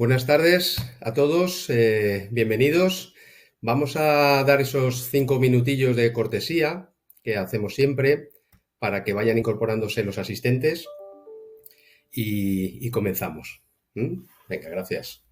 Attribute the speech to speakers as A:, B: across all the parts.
A: Buenas tardes a todos, bienvenidos. Vamos a dar esos 5 minutillos de cortesía que hacemos siempre para que vayan incorporándose los asistentes y comenzamos. Venga, gracias.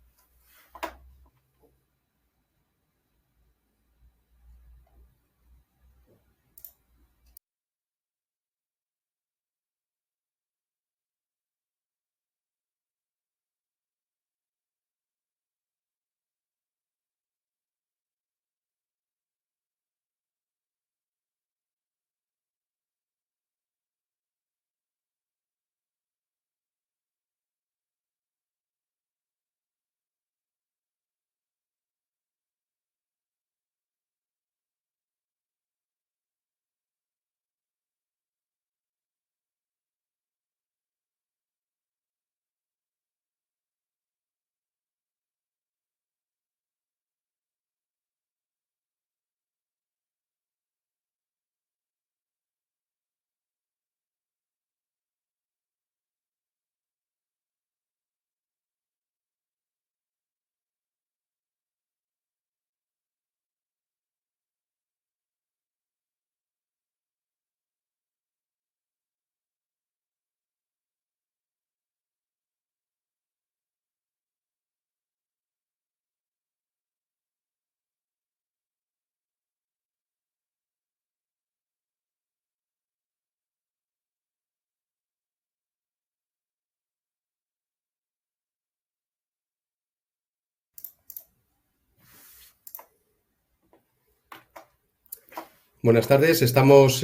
A: Buenas tardes, estamos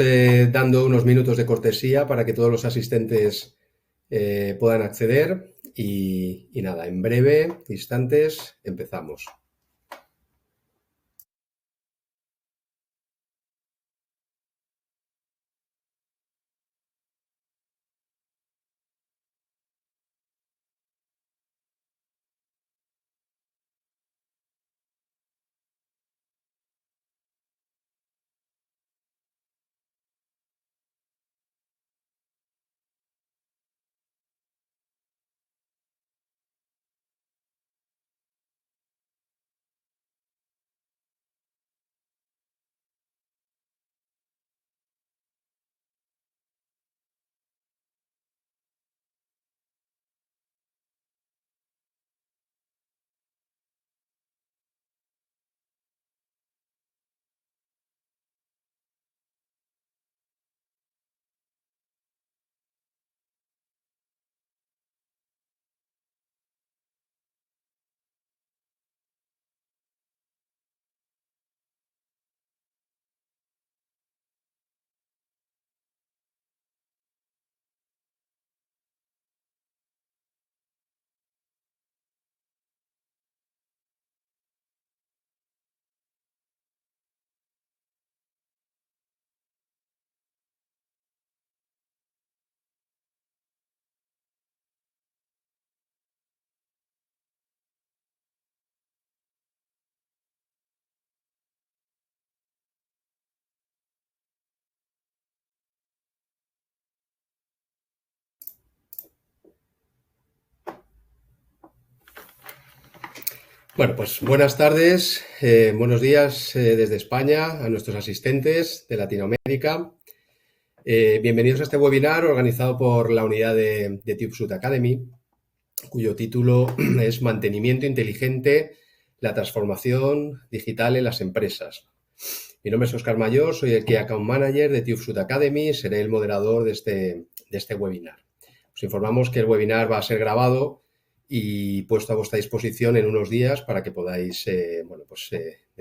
A: dando unos minutos de cortesía para que todos los asistentes puedan acceder y nada, en breve, instantes, empezamos. Bueno, pues buenas tardes, buenos días desde España a nuestros asistentes de Latinoamérica. Bienvenidos a este webinar organizado por la unidad de TubeSuite Academy, cuyo título es Mantenimiento inteligente, la transformación digital en las empresas. Mi nombre es Óscar Mayor, soy el Key Account Manager de TubeSuite Academy, seré el moderador de este webinar. Os informamos que el webinar va a ser grabado y puesto a vuestra disposición en unos días para que podáis, de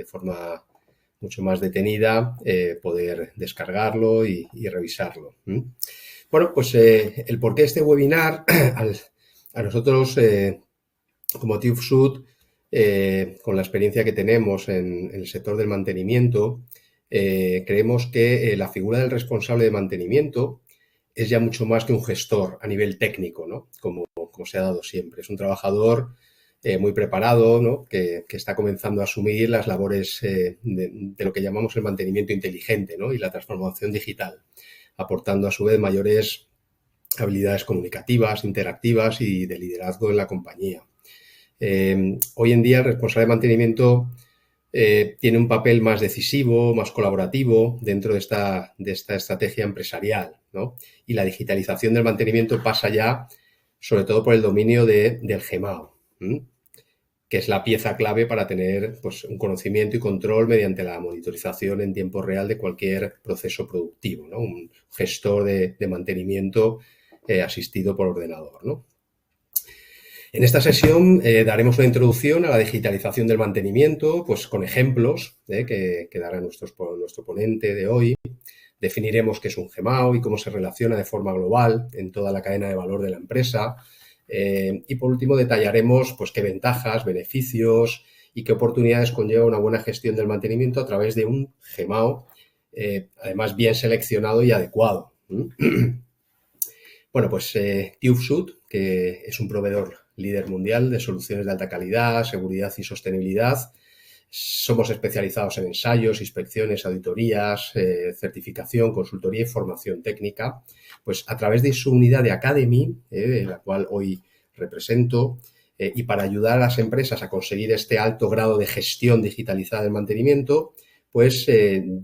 A: forma mucho más detenida, poder descargarlo y revisarlo. Bueno, pues el porqué de este webinar, a nosotros como TubeSuite, con la experiencia que tenemos en el sector del mantenimiento, creemos que la figura del responsable de mantenimiento es ya mucho más que un gestor a nivel técnico, ¿no? Como se ha dado siempre. Es un trabajador muy preparado, ¿no? que está comenzando a asumir las labores de lo que llamamos el mantenimiento inteligente, ¿no? Y la transformación digital, aportando a su vez mayores habilidades comunicativas, interactivas y de liderazgo en la compañía. Hoy en día el responsable de mantenimiento tiene un papel más decisivo, más colaborativo dentro de esta estrategia empresarial, ¿no? Y la digitalización del mantenimiento pasa ya sobre todo por el dominio del GEMAO, ¿m? Que es la pieza clave para tener pues, un conocimiento y control mediante la monitorización en tiempo real de cualquier proceso productivo, ¿no? Un gestor de mantenimiento asistido por ordenador, ¿no? En esta sesión daremos una introducción a la digitalización del mantenimiento, pues con ejemplos que dará nuestro ponente de hoy. Definiremos qué es un GEMAO y cómo se relaciona de forma global en toda la cadena de valor de la empresa. Y por último detallaremos pues, qué ventajas, beneficios y qué oportunidades conlleva una buena gestión del mantenimiento a través de un GEMAO, además bien seleccionado y adecuado. Bueno, pues TÜVSÜD, que es un proveedor líder mundial de soluciones de alta calidad, seguridad y sostenibilidad. Somos especializados en ensayos, inspecciones, auditorías, certificación, consultoría y formación técnica. Pues a través de su unidad de Academy, la cual hoy represento, y para ayudar a las empresas a conseguir este alto grado de gestión digitalizada del mantenimiento, pues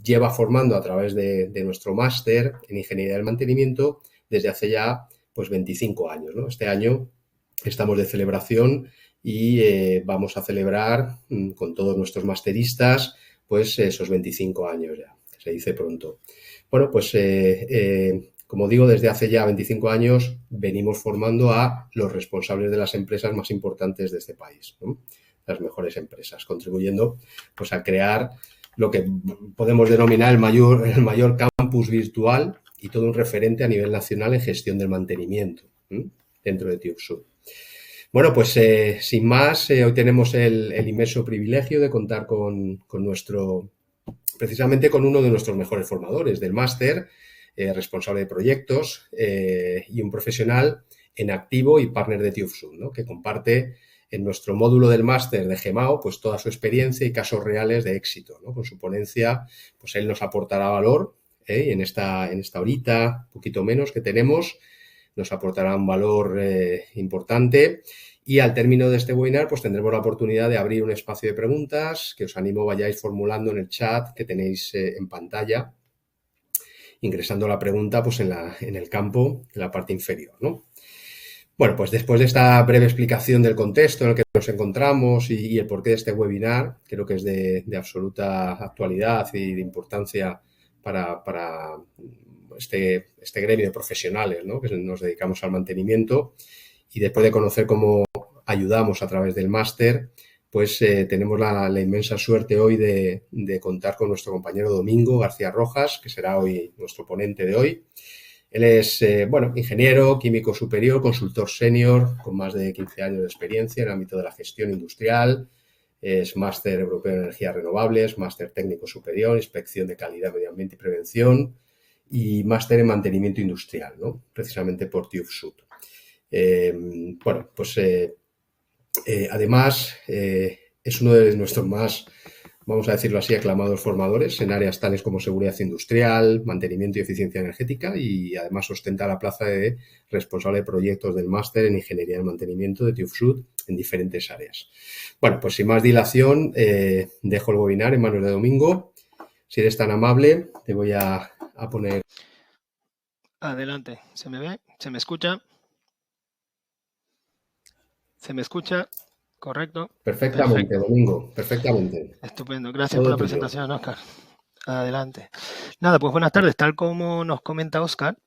A: lleva formando a través de nuestro máster en Ingeniería del Mantenimiento desde hace ya pues 25 años, ¿no? Este año estamos de celebración y vamos a celebrar con todos nuestros masteristas pues esos 25 años ya, que se dice pronto. Bueno, pues como digo, desde hace ya 25 años venimos formando a los responsables de las empresas más importantes de este país, ¿no? Las mejores empresas, contribuyendo pues a crear lo que podemos denominar el mayor campus virtual y todo un referente a nivel nacional en gestión del mantenimiento dentro de TÜVSÜD. Bueno, pues sin más, hoy tenemos el inmenso privilegio de contar precisamente con uno de nuestros mejores formadores del máster, responsable de proyectos y un profesional en activo y partner de TÜVSÜD, ¿no? Que comparte en nuestro módulo del máster de GEMAO pues toda su experiencia y casos reales de éxito, ¿no? Con su ponencia, pues él nos aportará valor y en esta horita, un poquito menos que tenemos, nos aportará un valor importante y al término de este webinar pues tendremos la oportunidad de abrir un espacio de preguntas que os animo vayáis formulando en el chat que tenéis en pantalla, ingresando la pregunta pues en el campo, en la parte inferior, ¿no? Bueno, pues después de esta breve explicación del contexto en el que nos encontramos y el porqué de este webinar, creo que es de absoluta actualidad y de importancia para este gremio de profesionales, ¿no? Que nos dedicamos al mantenimiento, y después de conocer cómo ayudamos a través del máster, pues tenemos la inmensa suerte hoy de contar con nuestro compañero Domingo García Rojas, que será hoy nuestro ponente de hoy. Él es, ingeniero, químico superior, consultor senior, con más de 15 años de experiencia en el ámbito de la gestión industrial. Es máster europeo en energías renovables, máster técnico superior, inspección de calidad, medio ambiente y prevención, y máster en mantenimiento industrial, ¿no? Precisamente por TÜVSÜD. Además, es uno de nuestros más, vamos a decirlo así, aclamados formadores en áreas tales como seguridad industrial, mantenimiento y eficiencia energética, y además ostenta la plaza de responsable de proyectos del máster en Ingeniería del Mantenimiento de TÜVSÜD en diferentes áreas. Bueno, pues sin más dilación, dejo el webinar en manos de Domingo. Si eres tan amable, te voy a poner...
B: Adelante. ¿Se me ve? ¿Se me escucha? ¿Se me escucha? ¿Correcto?
A: Perfectamente,
B: Perfecto.
A: Domingo, perfectamente.
B: Estupendo. Gracias
A: Todo
B: por la
A: tuyo.
B: presentación, Óscar. Adelante. Nada, pues buenas tardes. Tal como nos comenta Óscar,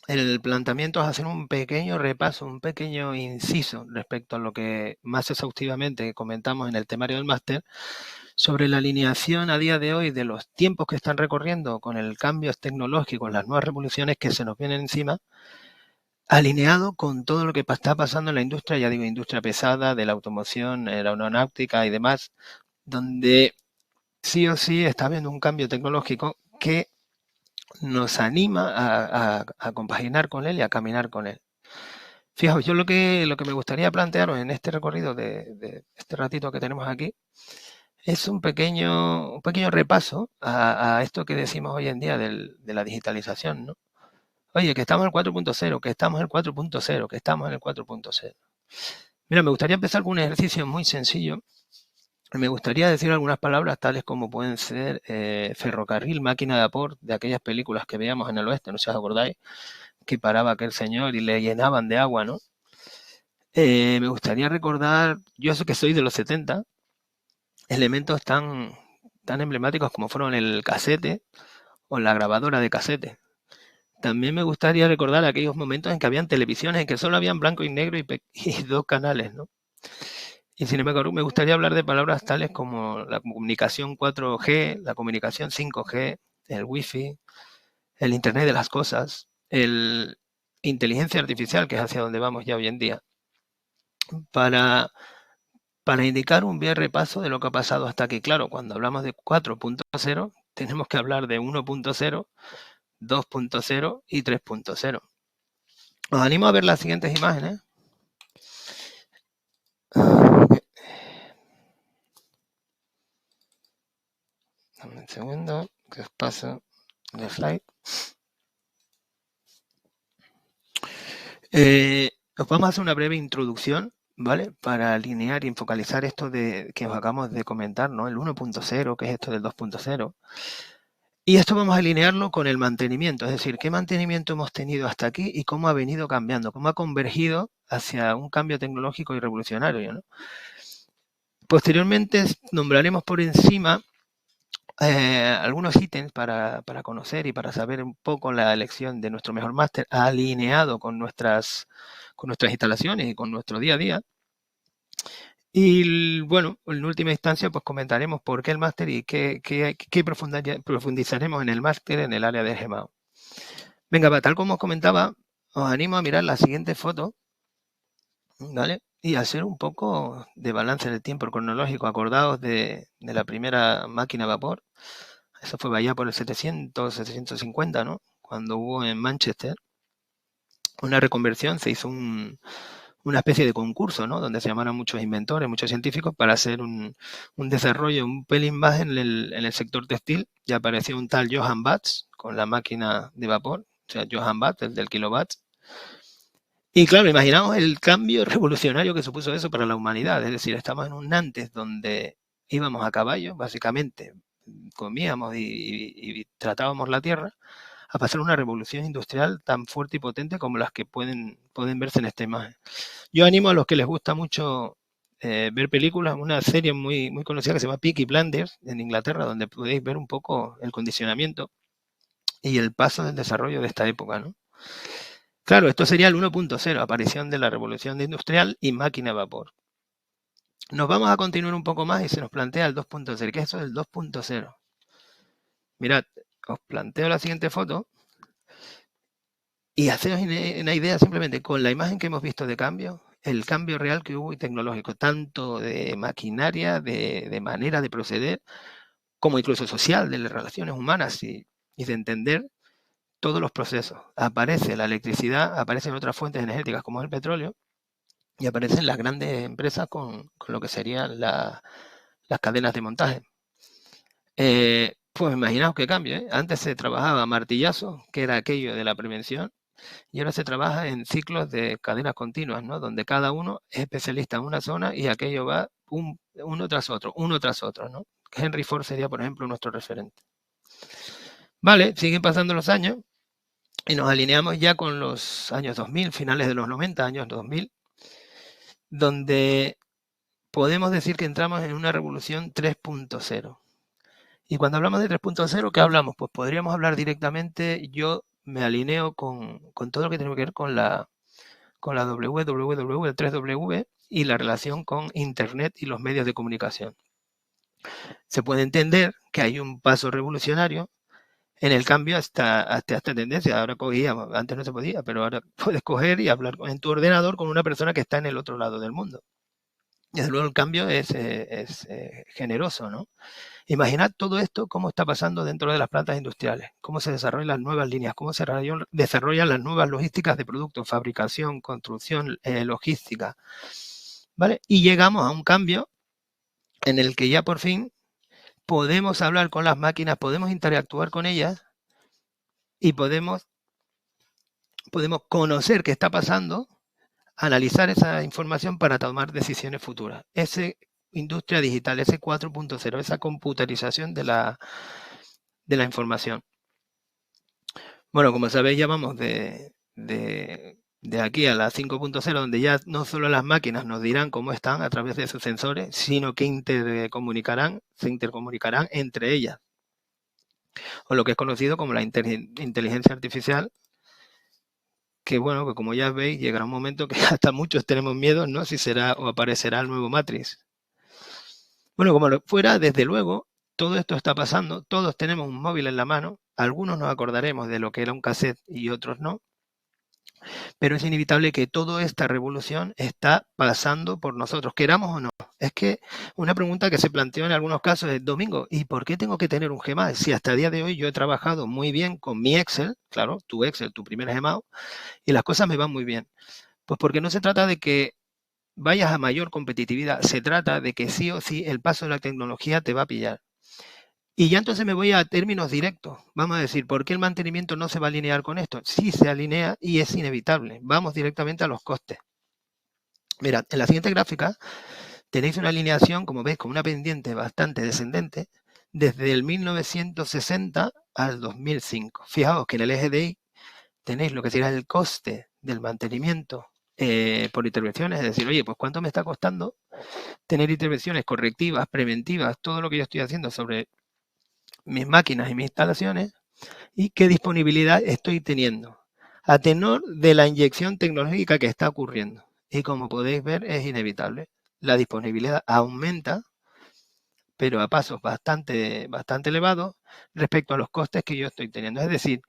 B: el planteamiento es hacer un pequeño repaso, un pequeño inciso respecto a lo que más exhaustivamente comentamos en el temario del máster sobre la alineación a día de hoy de los tiempos que están recorriendo con el cambio tecnológico, las nuevas revoluciones que se nos vienen encima, alineado con todo lo que está pasando en la industria, ya digo, industria pesada, de la automoción, la aeronáutica y demás, donde sí o sí está habiendo un cambio tecnológico que nos anima a compaginar con él y a caminar con él. Fijaos, yo lo que me gustaría plantearos en este recorrido de este ratito que tenemos aquí es un pequeño repaso a esto que decimos hoy en día de la digitalización, ¿no? Oye, que estamos en el 4.0, que estamos en el 4.0, que estamos en el 4.0. Mira, me gustaría empezar con un ejercicio muy sencillo. Me gustaría decir algunas palabras tales como pueden ser ferrocarril, máquina de vapor, de aquellas películas que veíamos en el oeste, no sé si os acordáis, que paraba aquel señor y le llenaban de agua, ¿no? Me gustaría recordar, yo sé que soy de los 70, elementos tan emblemáticos como fueron el casete o la grabadora de casete. También me gustaría recordar aquellos momentos en que habían televisiones en que solo habían blanco y negro y dos canales, ¿no? Y sin embargo, me gustaría hablar de palabras tales como la comunicación 4G, la comunicación 5G, el Wi-Fi, el Internet de las cosas, el inteligencia artificial, que es hacia donde vamos ya hoy en día, para, para indicar un breve repaso de lo que ha pasado hasta aquí. Claro, cuando hablamos de 4.0, tenemos que hablar de 1.0, 2.0 y 3.0. Os animo a ver las siguientes imágenes. Dame un segundo, que os paso el slide. Os vamos a hacer una breve introducción, ¿vale? Para alinear y focalizar esto que os acabamos de comentar, ¿no? El 1.0, que es esto del 2.0. Y esto vamos a alinearlo con el mantenimiento, es decir, qué mantenimiento hemos tenido hasta aquí y cómo ha venido cambiando, cómo ha convergido hacia un cambio tecnológico y revolucionario, ¿no? Posteriormente nombraremos por encima algunos ítems para conocer y para saber un poco la elección de nuestro mejor máster alineado con nuestras instalaciones y con nuestro día a día. Y bueno, en última instancia, pues comentaremos por qué el máster y qué profundizaremos en el máster en el área de GMAO. Venga, tal como os comentaba, os animo a mirar la siguiente foto, ¿vale? Y hacer un poco de balance del tiempo cronológico. Acordaos de la primera máquina a vapor. Eso fue allá por el 700, 750, ¿no? Cuando hubo en Manchester una reconversión, se hizo una especie de concurso, ¿no? Donde se llamaron muchos inventores, muchos científicos para hacer un desarrollo un pelín más en el sector textil. Y apareció un tal Johann Batz con la máquina de vapor, o sea, Johann Batz, el del kilowatt. Y claro, imaginaos el cambio revolucionario que supuso eso para la humanidad. Es decir, estamos en un antes donde íbamos a caballo, básicamente, comíamos y tratábamos la tierra, a pasar una revolución industrial tan fuerte y potente como las que pueden verse en esta imagen. Yo animo a los que les gusta mucho ver películas, una serie muy, muy conocida que se llama Peaky Blinders en Inglaterra, donde podéis ver un poco el condicionamiento y el paso del desarrollo de esta época, ¿no? Claro, esto sería el 1.0, aparición de la revolución industrial y máquina a vapor. Nos vamos a continuar un poco más y se nos plantea el 2.0. ¿Qué es eso del 2.0? Mirad, os planteo la siguiente foto y haceos una idea simplemente con la imagen que hemos visto de cambio, el cambio real que hubo y tecnológico, tanto de maquinaria, de manera de proceder, como incluso social, de las relaciones humanas y de entender todos los procesos. Aparece la electricidad, aparecen otras fuentes energéticas como el petróleo y aparecen las grandes empresas con lo que serían las cadenas de montaje. Pues imaginaos qué cambio, ¿eh? Antes se trabajaba a martillazo, que era aquello de la prevención, y ahora se trabaja en ciclos de cadenas continuas, ¿no? Donde cada uno es especialista en una zona y aquello va uno tras otro, ¿no? Henry Ford sería, por ejemplo, nuestro referente. Vale, siguen pasando los años y nos alineamos ya con los años 2000, finales de los 90, años 2000, donde podemos decir que entramos en una revolución 3.0. Y cuando hablamos de 3.0, ¿qué hablamos? Pues podríamos hablar directamente, yo me alineo con todo lo que tiene que ver con la WWW, el 3W y la relación con Internet y los medios de comunicación. Se puede entender que hay un paso revolucionario en el cambio hasta esta tendencia. Ahora antes no se podía, pero ahora puedes coger y hablar en tu ordenador con una persona que está en el otro lado del mundo. Desde luego el cambio es generoso, ¿no? Imaginad todo esto, cómo está pasando dentro de las plantas industriales, cómo se desarrollan las nuevas líneas, cómo se desarrollan las nuevas logísticas de productos, fabricación, construcción, logística, ¿vale? Y llegamos a un cambio en el que ya por fin podemos hablar con las máquinas, podemos interactuar con ellas y podemos conocer qué está pasando analizar esa información para tomar decisiones futuras. Ese industria digital, ese 4.0, esa computarización de la información. Bueno, como sabéis, ya vamos de aquí a la 5.0, donde ya no solo las máquinas nos dirán cómo están a través de sus sensores, sino que se intercomunicarán entre ellas, o lo que es conocido como la inteligencia artificial, que bueno, que como ya veis, llegará un momento que hasta muchos tenemos miedo, ¿no? Si será o aparecerá el nuevo Matrix. Bueno, como fuera, desde luego, todo esto está pasando, todos tenemos un móvil en la mano, algunos nos acordaremos de lo que era un cassette y otros no, pero es inevitable que toda esta revolución está pasando por nosotros, queramos o no. Es que una pregunta que se planteó en algunos casos es, Domingo, ¿y por qué tengo que tener un Gmail? Si hasta el día de hoy yo he trabajado muy bien con mi Excel, claro, tu Excel, tu primer Gmail, y las cosas me van muy bien. Pues porque no se trata de que vayas a mayor competitividad, se trata de que sí o sí el paso de la tecnología te va a pillar. Y ya entonces me voy a términos directos. Vamos a decir, ¿por qué el mantenimiento no se va a alinear con esto? Sí se alinea y es inevitable. Vamos directamente a los costes. Mirad, en la siguiente gráfica tenéis una alineación, como veis, con una pendiente bastante descendente desde el 1960 al 2005. Fijaos que en el eje de Y tenéis lo que será el coste del mantenimiento por intervenciones, es decir, oye, pues ¿cuánto me está costando tener intervenciones correctivas, preventivas, todo lo que yo estoy haciendo sobre mis máquinas y mis instalaciones y qué disponibilidad estoy teniendo a tenor de la inyección tecnológica que está ocurriendo? Y como podéis ver, es inevitable. La disponibilidad aumenta, pero a pasos bastante elevados respecto a los costes que yo estoy teniendo. Es decir,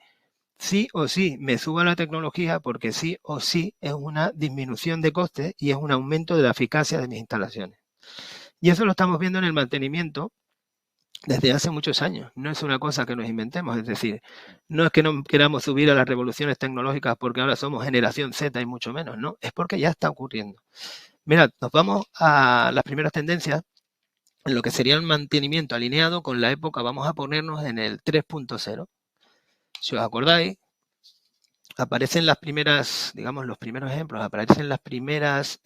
B: sí o sí me suba la tecnología porque sí o sí es una disminución de costes y es un aumento de la eficacia de mis instalaciones. Y eso lo estamos viendo en el mantenimiento desde hace muchos años. No es una cosa que nos inventemos. Es decir, no es que no queramos subir a las revoluciones tecnológicas porque ahora somos generación Z y mucho menos, no. Es porque ya está ocurriendo. Mirad, nos vamos a las primeras tendencias en lo que sería el mantenimiento alineado con la época. Vamos a ponernos en el 3.0. Si os acordáis, aparecen las primeras, digamos, los primeros ejemplos, aparecen las primeras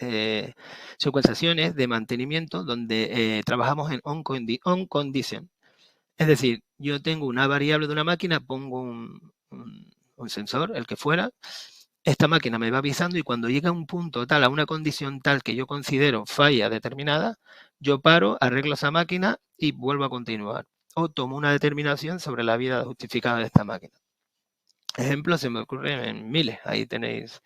B: secuenciaciones de mantenimiento donde trabajamos en on condition. Es decir, yo tengo una variable de una máquina, pongo un sensor, el que fuera, esta máquina me va avisando y cuando llega a un punto tal, a una condición tal que yo considero falla determinada, yo paro, arreglo esa máquina y vuelvo a continuar. O tomo una determinación sobre la vida justificada de esta máquina. Ejemplos se me ocurren en miles. Ahí tenéis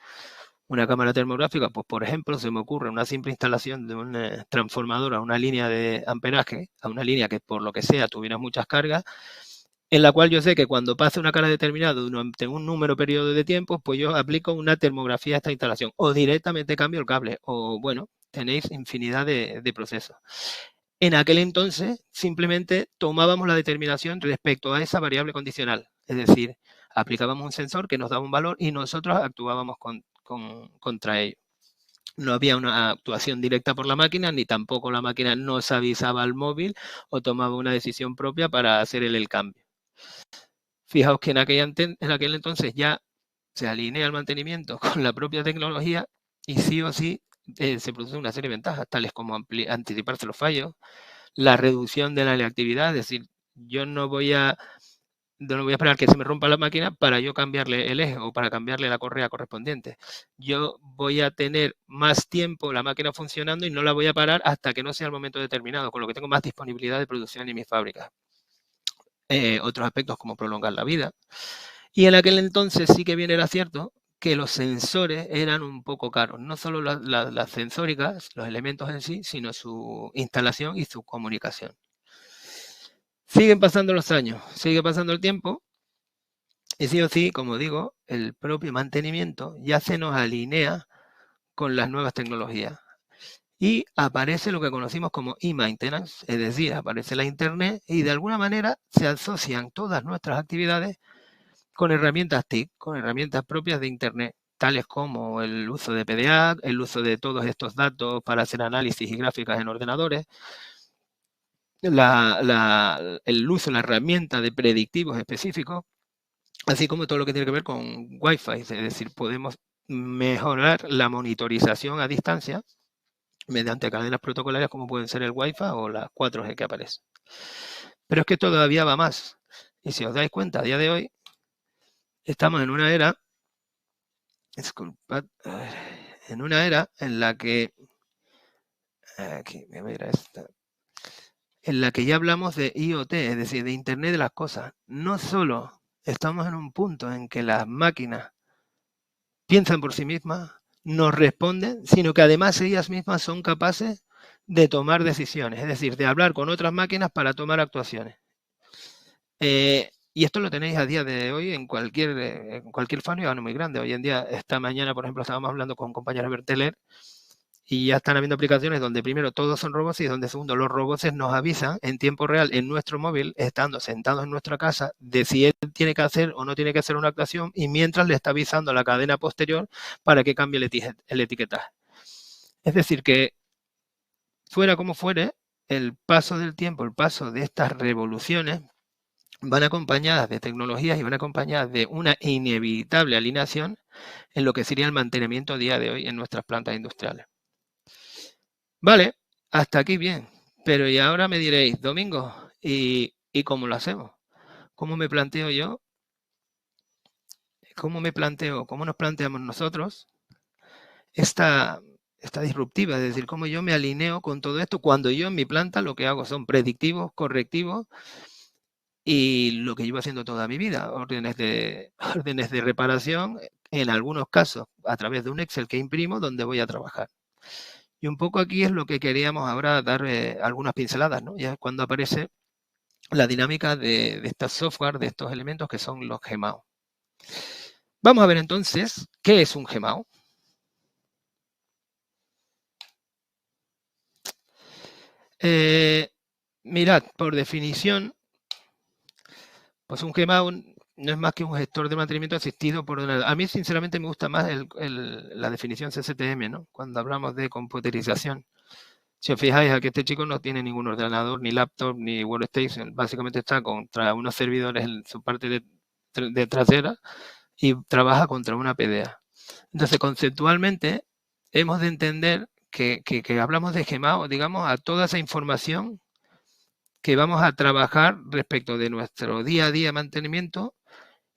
B: una cámara termográfica. Pues, por ejemplo, se me ocurre una simple instalación de un transformador a una línea de amperaje, a una línea que por lo que sea tuviera muchas cargas, en la cual yo sé que cuando pase una carga determinada durante un número periodo de tiempo, pues yo aplico una termografía a esta instalación o directamente cambio el cable o, bueno, tenéis infinidad de procesos. En aquel entonces simplemente tomábamos la determinación respecto a esa variable condicional, es decir, aplicábamos un sensor que nos daba un valor y nosotros actuábamos contra ello. No había una actuación directa por la máquina, ni tampoco la máquina nos avisaba al móvil o tomaba una decisión propia para hacer el cambio. Fijaos que en aquel entonces ya se alinea el mantenimiento con la propia tecnología y sí o sí se produce una serie de ventajas, tales como anticiparse los fallos, la reducción de la reactividad, es decir, yo no voy a esperar que se me rompa la máquina para yo cambiarle el eje o para cambiarle la correa correspondiente. Yo voy a tener más tiempo la máquina funcionando y no la voy a parar hasta que no sea el momento determinado, con lo que tengo más disponibilidad de producción en mis fábricas. Otros aspectos como prolongar la vida. Y en aquel entonces sí que bien era cierto que los sensores eran un poco caros, no solo las sensóricas, los elementos en sí, sino su instalación y su comunicación. Siguen pasando los años, sigue pasando el tiempo y sí o sí, como digo, el propio mantenimiento ya se nos alinea con las nuevas tecnologías. Y aparece lo que conocimos como e-maintenance, es decir, aparece la Internet y de alguna manera se asocian todas nuestras actividades con herramientas TIC, con herramientas propias de Internet, tales como el uso de PDA, el uso de todos estos datos para hacer análisis y gráficas en ordenadores, el uso de la herramienta de predictivos específicos, así como todo lo que tiene que ver con Wi-Fi, es decir, podemos mejorar la monitorización a distancia mediante cadenas protocolarias como pueden ser el Wi-Fi o las 4G que aparece. Pero es que todavía va más. Y si os dais cuenta, a día de hoy estamos en una era, disculpad, en una era en la que, aquí, me voy a ir a esta, en la que ya hablamos de IoT, es decir, de Internet de las cosas. No solo estamos en un punto en que las máquinas piensan por sí mismas, nos responden, sino que además ellas mismas son capaces de tomar decisiones, es decir, de hablar con otras máquinas para tomar actuaciones. Y esto lo tenéis a día de hoy en cualquier fábrica no muy grande. Hoy en día, esta mañana, por ejemplo, estábamos hablando con compañeros de Berteler y ya están habiendo aplicaciones donde primero todos son robots y donde segundo los robots nos avisan en tiempo real en nuestro móvil, estando sentados en nuestra casa, de si él tiene que hacer o no tiene que hacer una actuación y mientras le está avisando a la cadena posterior para que cambie el etiquetaje. Es decir, que fuera como fuere, el paso del tiempo, el paso de estas revoluciones van acompañadas de tecnologías y van acompañadas de una inevitable alineación en lo que sería el mantenimiento a día de hoy en nuestras plantas industriales. Vale, hasta aquí bien, pero y ahora me diréis, Domingo, ¿y cómo lo hacemos? ¿Cómo me planteo yo? ¿Cómo nos planteamos nosotros esta disruptiva? Es decir, cómo yo me alineo con todo esto cuando yo en mi planta lo que hago son predictivos, correctivos y lo que llevo haciendo toda mi vida, órdenes de reparación, en algunos casos a través de un Excel que imprimo donde voy a trabajar. Y un poco aquí es lo que queríamos ahora dar algunas pinceladas, ¿no? Ya es cuando aparece la dinámica de estos software, de estos elementos que son los GMAO. Vamos a ver entonces qué es un GMAO. Mirad, por definición, pues un GMAO no es más que un gestor de mantenimiento asistido por ordenador. A mí, sinceramente, me gusta más la definición CSTM, ¿no? Cuando hablamos de computerización. Si os fijáis, aquí este chico no tiene ningún ordenador, ni laptop, ni workstation. Básicamente está contra unos servidores en su parte de trasera y trabaja contra una PDA. Entonces, conceptualmente, hemos de entender que hablamos de GMAO, digamos, a toda esa información que vamos a trabajar respecto de nuestro día a día mantenimiento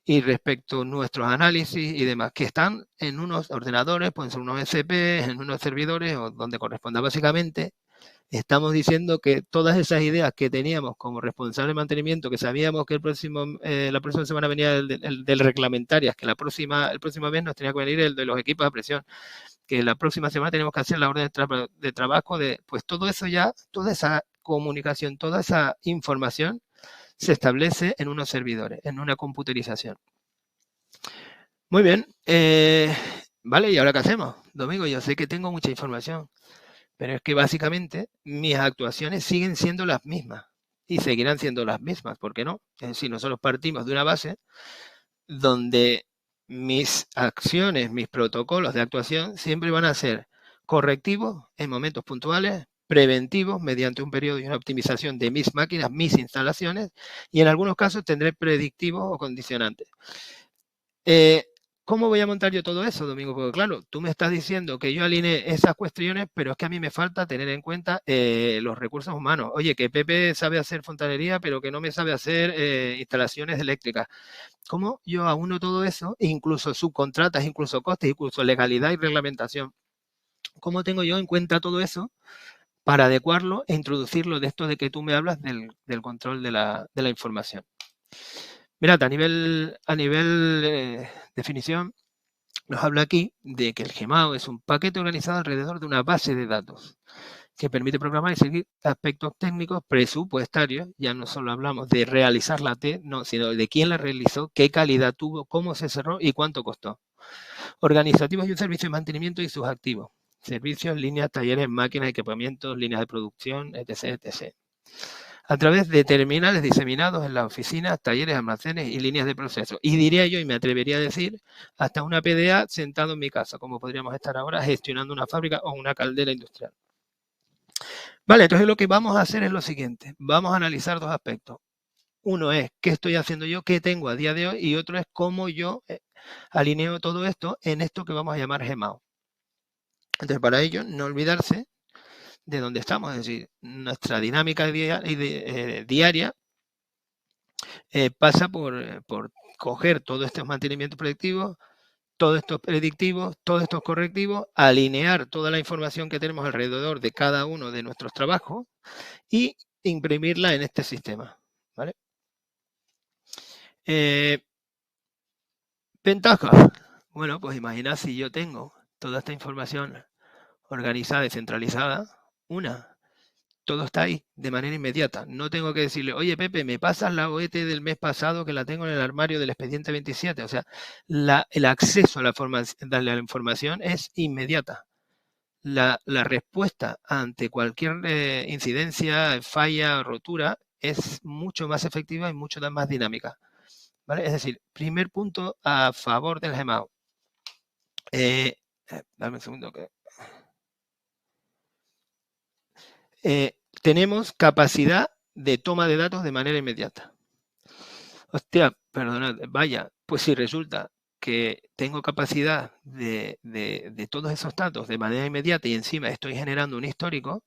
B: y respecto a nuestros análisis y demás, que están en unos ordenadores, pueden ser unos SP, en unos servidores o donde corresponda. Básicamente, estamos diciendo que todas esas ideas que teníamos como responsable de mantenimiento, que sabíamos que la próxima semana venía el del reglamentarias, que el próximo mes nos tenía que venir el de los equipos a presión, que la próxima semana tenemos que hacer la orden de trabajo, pues todo eso ya, toda esa comunicación, toda esa información se establece en unos servidores, en una computerización. Muy bien. Vale, ¿y ahora qué hacemos? Domingo, yo sé que tengo mucha información, pero es que básicamente mis actuaciones siguen siendo las mismas y seguirán siendo las mismas, ¿por qué no? Es decir, nosotros partimos de una base donde mis acciones, mis protocolos de actuación siempre van a ser correctivos en momentos puntuales, preventivos mediante un periodo y una optimización de mis máquinas, mis instalaciones, y en algunos casos tendré predictivos o condicionantes. ¿Cómo voy a montar yo todo eso, Domingo? Porque claro, tú me estás diciendo que yo alinee esas cuestiones, pero es que a mí me falta tener en cuenta los recursos humanos. Oye, que Pepe sabe hacer fontanería, pero que no me sabe hacer instalaciones eléctricas. ¿Cómo yo auno todo eso, incluso subcontratas, incluso costes, incluso legalidad y reglamentación? ¿Cómo tengo yo en cuenta todo eso para adecuarlo e introducirlo de esto de que tú me hablas del control de la información? Mirad, a nivel definición, nos habla aquí de que el GMAO es un paquete organizado alrededor de una base de datos que permite programar y seguir aspectos técnicos presupuestarios. Ya no solo hablamos de realizar la T, no, sino de quién la realizó, qué calidad tuvo, cómo se cerró y cuánto costó. Organizativos y un servicio de mantenimiento y sus activos. Servicios, líneas, talleres, máquinas, equipamientos, líneas de producción, etc., etc. A través de terminales diseminados en las oficinas, talleres, almacenes y líneas de proceso. Y diría yo, y me atrevería a decir, hasta una PDA sentado en mi casa, como podríamos estar ahora gestionando una fábrica o una caldera industrial. Vale, entonces lo que vamos a hacer es lo siguiente. Vamos a analizar dos aspectos. Uno es qué estoy haciendo yo, qué tengo a día de hoy, y otro es cómo yo alineo todo esto en esto que vamos a llamar Gmao. Entonces, para ello, no olvidarse de dónde estamos, es decir, nuestra dinámica diaria pasa por coger todos estos mantenimientos predictivos, todos estos predictivos, todos estos correctivos, alinear toda la información que tenemos alrededor de cada uno de nuestros trabajos y imprimirla en este sistema, ¿vale? Ventajas. Bueno, pues imaginad si yo tengo toda esta información organizada y centralizada, todo está ahí de manera inmediata. No tengo que decirle, oye Pepe, ¿me pasas la OET del mes pasado que la tengo en el armario del expediente 27? O sea, el acceso a la información es inmediata. La respuesta ante cualquier incidencia, falla o rotura es mucho más efectiva y mucho más dinámica, ¿vale? Es decir, primer punto a favor del Gmao. Dame un segundo que... tenemos capacidad de toma de datos de manera inmediata. Hostia, perdonad, vaya, pues si resulta que tengo capacidad de todos esos datos de manera inmediata y encima estoy generando un histórico,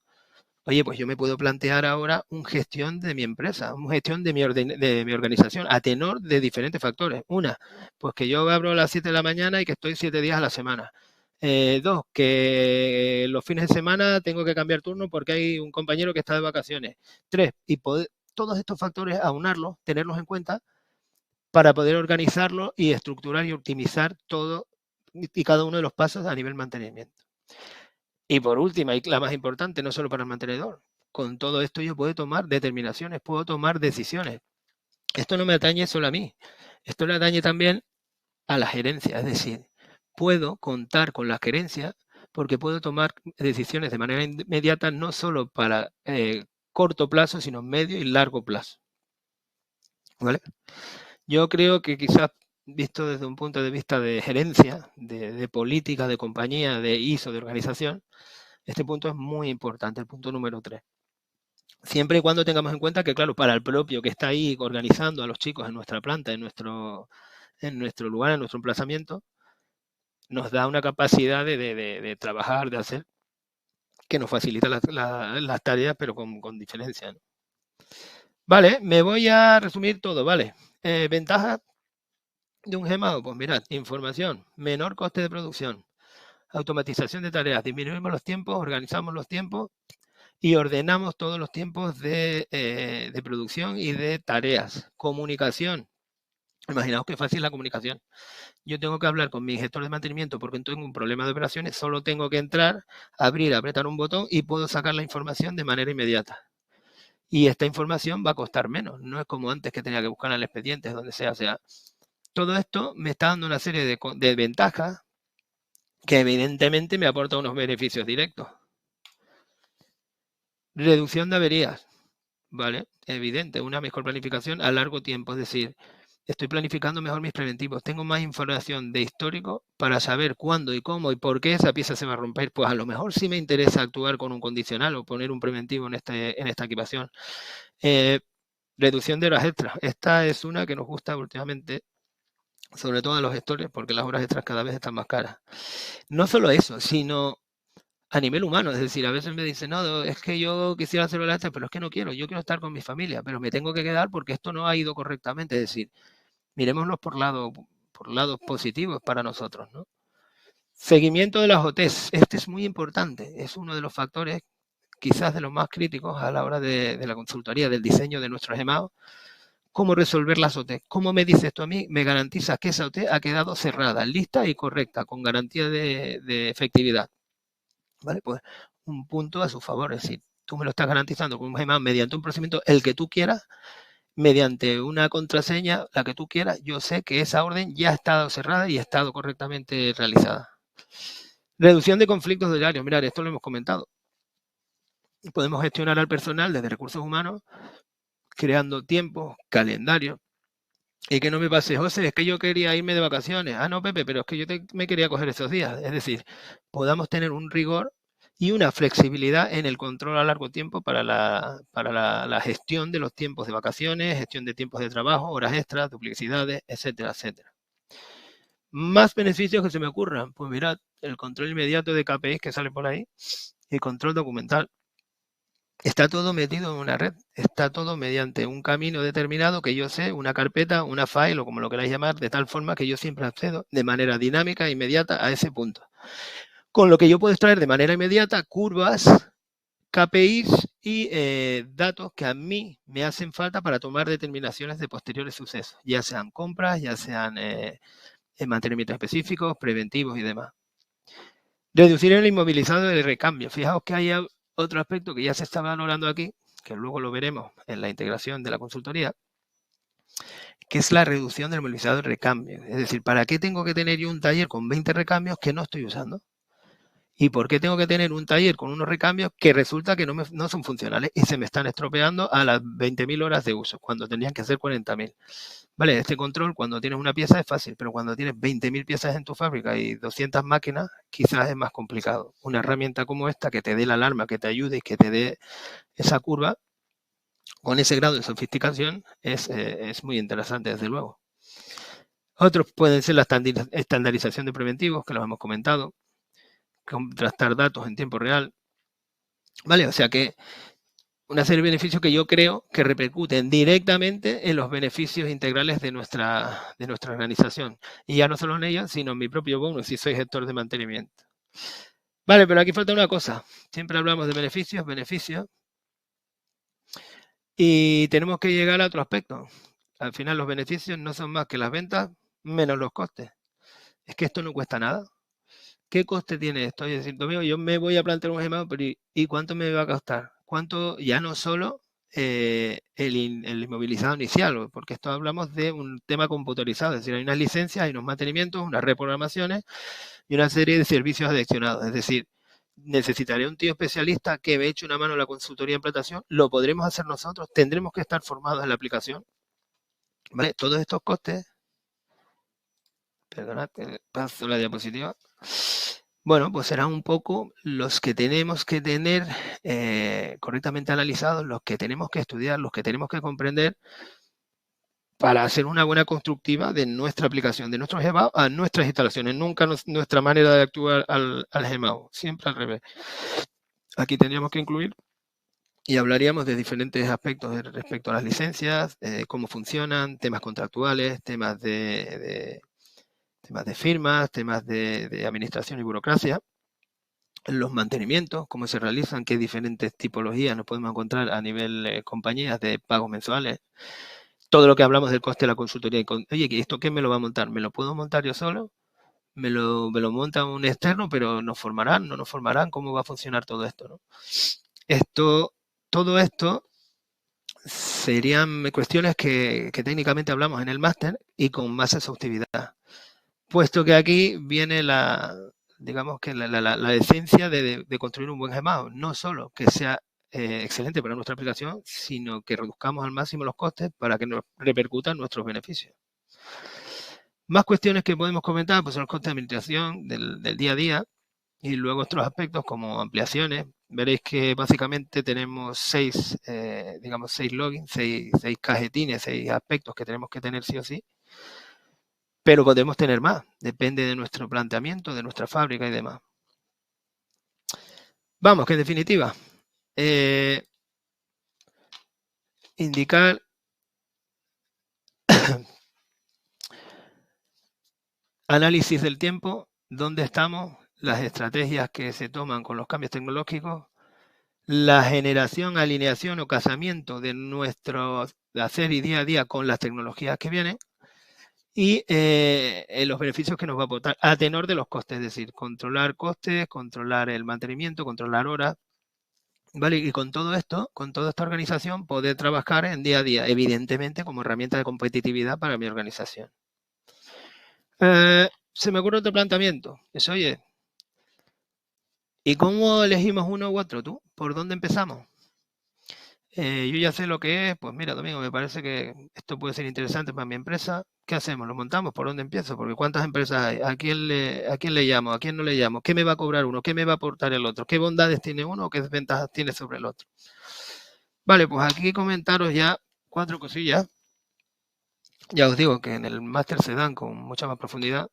B: oye, pues yo me puedo plantear ahora una gestión de mi empresa, una gestión de mi organización a tenor de diferentes factores. Una, pues que yo abro a las 7 de la mañana y que estoy 7 días a la semana. Dos, que los fines de semana tengo que cambiar turno porque hay un compañero que está de vacaciones. Tres, y todos estos factores aunarlos, tenerlos en cuenta para poder organizarlo y estructurar y optimizar todo y cada uno de los pasos a nivel mantenimiento. Y por última, y la más importante, no solo para el mantenedor, con todo esto yo puedo tomar determinaciones, puedo tomar decisiones. Esto no me atañe solo a mí, esto le atañe también a la gerencia, es decir, puedo contar con la gerencia porque puedo tomar decisiones de manera inmediata, no solo para corto plazo, sino medio y largo plazo. ¿Vale? Yo creo que quizás, visto desde un punto de vista de gerencia, de política, de compañía, de ISO, de organización, este punto es muy importante, el punto número 3. Siempre y cuando tengamos en cuenta que, claro, para el propio que está ahí organizando a los chicos en nuestra planta, en nuestro lugar, en nuestro emplazamiento, nos da una capacidad de trabajar, de hacer, que nos facilita las tareas, pero con diferencia, ¿no? Vale, me voy a resumir todo, ¿vale? Ventajas de un Gmao, pues mirad, información, menor coste de producción, automatización de tareas, disminuimos los tiempos, organizamos los tiempos y ordenamos todos los tiempos de producción y de tareas. Comunicación. Imaginaos qué fácil es la comunicación. Yo tengo que hablar con mi gestor de mantenimiento porque tengo un problema de operaciones, solo tengo que entrar, abrir, apretar un botón y puedo sacar la información de manera inmediata. Y esta información va a costar menos, no es como antes que tenía que buscar en el expediente, donde sea. O sea, todo esto me está dando una serie de ventajas que evidentemente me aporta unos beneficios directos. Reducción de averías, ¿vale? Evidente, una mejor planificación a largo tiempo, es decir, estoy planificando mejor mis preventivos, tengo más información de histórico para saber cuándo y cómo y por qué esa pieza se va a romper. Pues a lo mejor sí me interesa actuar con un condicional o poner un preventivo en esta equipación. Reducción de horas extras. Esta es una que nos gusta últimamente, sobre todo a los gestores, porque las horas extras cada vez están más caras. No solo eso, sino a nivel humano, es decir, a veces me dicen, no, es que yo quisiera hacer horas extras, pero es que no quiero, yo quiero estar con mi familia, pero me tengo que quedar porque esto no ha ido correctamente. Es decir, miremoslo por lados positivos para nosotros, ¿no? Seguimiento de las OTs. Este es muy importante. Es uno de los factores quizás de los más críticos a la hora de la consultoría, del diseño de nuestros GMAO. ¿Cómo resolver las OT? ¿Cómo me dices tú a mí? Me garantizas que esa OT ha quedado cerrada, lista y correcta, con garantía de efectividad. ¿Vale? Pues un punto a su favor. Es decir, tú me lo estás garantizando con un GMAO mediante un procedimiento, el que tú quieras, mediante una contraseña, la que tú quieras, yo sé que esa orden ya ha estado cerrada y ha estado correctamente realizada. Reducción de conflictos de horarios. Mirad, esto lo hemos comentado. Podemos gestionar al personal desde recursos humanos, creando tiempos, calendarios. Y que no me pase, José, es que yo quería irme de vacaciones. Ah, no, Pepe, pero es que yo me quería coger esos días. Es decir, podamos tener un rigor y una flexibilidad en el control a largo tiempo para la gestión de los tiempos de vacaciones, gestión de tiempos de trabajo, horas extras, duplicidades, etcétera, etcétera. Más beneficios que se me ocurran, pues mirad, el control inmediato de KPIs que sale por ahí y control documental. Está todo metido en una red, está todo mediante un camino determinado que yo sé, una carpeta, una file o como lo queráis llamar, de tal forma que yo siempre accedo de manera dinámica e inmediata a ese punto. Con lo que yo puedo extraer de manera inmediata curvas, KPIs y datos que a mí me hacen falta para tomar determinaciones de posteriores sucesos, ya sean compras, ya sean mantenimientos específicos, preventivos y demás. Reducir el inmovilizado del recambio. Fijaos que hay otro aspecto que ya se está valorando aquí, que luego lo veremos en la integración de la consultoría, que es la reducción del inmovilizado del recambio. Es decir, ¿para qué tengo que tener yo un taller con 20 recambios que no estoy usando? ¿Y por qué tengo que tener un taller con unos recambios que resulta que no son funcionales y se me están estropeando a las 20.000 horas de uso, cuando tendrían que ser 40.000? Vale, este control cuando tienes una pieza es fácil, pero cuando tienes 20.000 piezas en tu fábrica y 200 máquinas, quizás es más complicado. Una herramienta como esta que te dé la alarma, que te ayude y que te dé esa curva, con ese grado de sofisticación, es muy interesante, desde luego. Otros pueden ser la estandarización de preventivos, que los hemos comentado, contrastar datos en tiempo real. Vale, o sea que una serie de beneficios que yo creo que repercuten directamente en los beneficios integrales de nuestra organización. Y ya no solo en ella, sino en mi propio bonus, si soy gestor de mantenimiento. Vale, pero aquí falta una cosa. Siempre hablamos de beneficios, y tenemos que llegar a otro aspecto. Al final los beneficios no son más que las ventas menos los costes. Es que esto no cuesta nada. ¿Qué coste tiene esto? Es decir, Domingo, yo me voy a plantear un gemado, pero ¿y cuánto me va a costar? ¿Cuánto? Ya no solo el inmovilizado inicial, porque esto hablamos de un tema computarizado, es decir, hay unas licencias, hay unos mantenimientos, unas reprogramaciones y una serie de servicios adicionados. Es decir, necesitaré un tío especialista que me eche una mano en la consultoría de implantación, lo podremos hacer nosotros, tendremos que estar formados en la aplicación. ¿Vale? Todos estos costes, perdonad, paso la diapositiva. Bueno, pues serán un poco los que tenemos que tener correctamente analizados, los que tenemos que estudiar, los que tenemos que comprender para hacer una buena constructiva de nuestra aplicación, de nuestros GEMAO a nuestras instalaciones. Nunca nuestra manera de actuar al GEMAO, siempre al revés. Aquí tendríamos que incluir y hablaríamos de diferentes aspectos respecto a las licencias, cómo funcionan, temas contractuales, temas de firmas, temas de administración y burocracia, los mantenimientos, cómo se realizan, qué diferentes tipologías nos podemos encontrar a nivel compañías de pagos mensuales, todo lo que hablamos del coste de la consultoría. Oye, ¿esto qué me lo va a montar? ¿Me lo puedo montar yo solo? ¿Me lo monta un externo, pero nos formarán, no nos formarán? ¿Cómo va a funcionar todo esto? ¿No? Todo esto serían cuestiones que técnicamente hablamos en el máster y con más exhaustividad. Puesto que aquí viene digamos que la esencia de construir un buen GEMAO, no solo que sea excelente para nuestra aplicación, sino que reduzcamos al máximo los costes para que nos repercutan nuestros beneficios. Más cuestiones que podemos comentar pues son los costes de administración del día a día y luego otros aspectos como ampliaciones. Veréis que básicamente tenemos 6 logins, 6 cajetines, 6 aspectos que tenemos que tener sí o sí. Pero podemos tener más, depende de nuestro planteamiento, de nuestra fábrica y demás. Vamos, que en definitiva, indicar análisis del tiempo, dónde estamos, las estrategias que se toman con los cambios tecnológicos, la generación, alineación o casamiento de nuestro hacer y día a día con las tecnologías que vienen, y los beneficios que nos va a aportar a tenor de los costes, es decir, controlar costes, controlar el mantenimiento, controlar horas, ¿vale? Y con todo esto, con toda esta organización, poder trabajar en día a día, evidentemente como herramienta de competitividad para mi organización. Se me ocurre otro planteamiento, es, oye, ¿y cómo elegimos uno u otro tú? ¿Por dónde empezamos? Yo ya sé lo que es, pues mira, Domingo, me parece que esto puede ser interesante para mi empresa. ¿Qué hacemos? ¿Lo montamos? ¿Por dónde empiezo? Porque ¿cuántas empresas hay? A quién le llamo? ¿A quién no le llamo? ¿Qué me va a cobrar uno? ¿Qué me va a aportar el otro? ¿Qué bondades tiene uno o qué desventajas tiene sobre el otro? Vale, pues aquí comentaros ya 4 cosillas. Ya os digo que en el máster se dan con mucha más profundidad,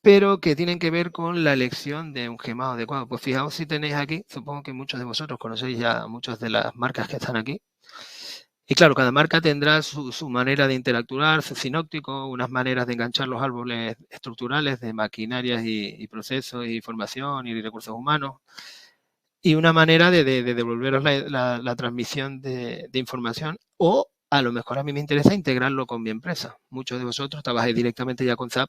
B: pero que tienen que ver con la elección de un gemado adecuado. Pues fijaos si tenéis aquí, supongo que muchos de vosotros conocéis ya muchas de las marcas que están aquí. Y claro, cada marca tendrá su manera de interactuar, su sinóptico, unas maneras de enganchar los árboles estructurales de maquinarias y procesos y formación y recursos humanos, y una manera de devolveros la transmisión de información, o a lo mejor a mí me interesa integrarlo con mi empresa. Muchos de vosotros trabajáis directamente ya con SAP,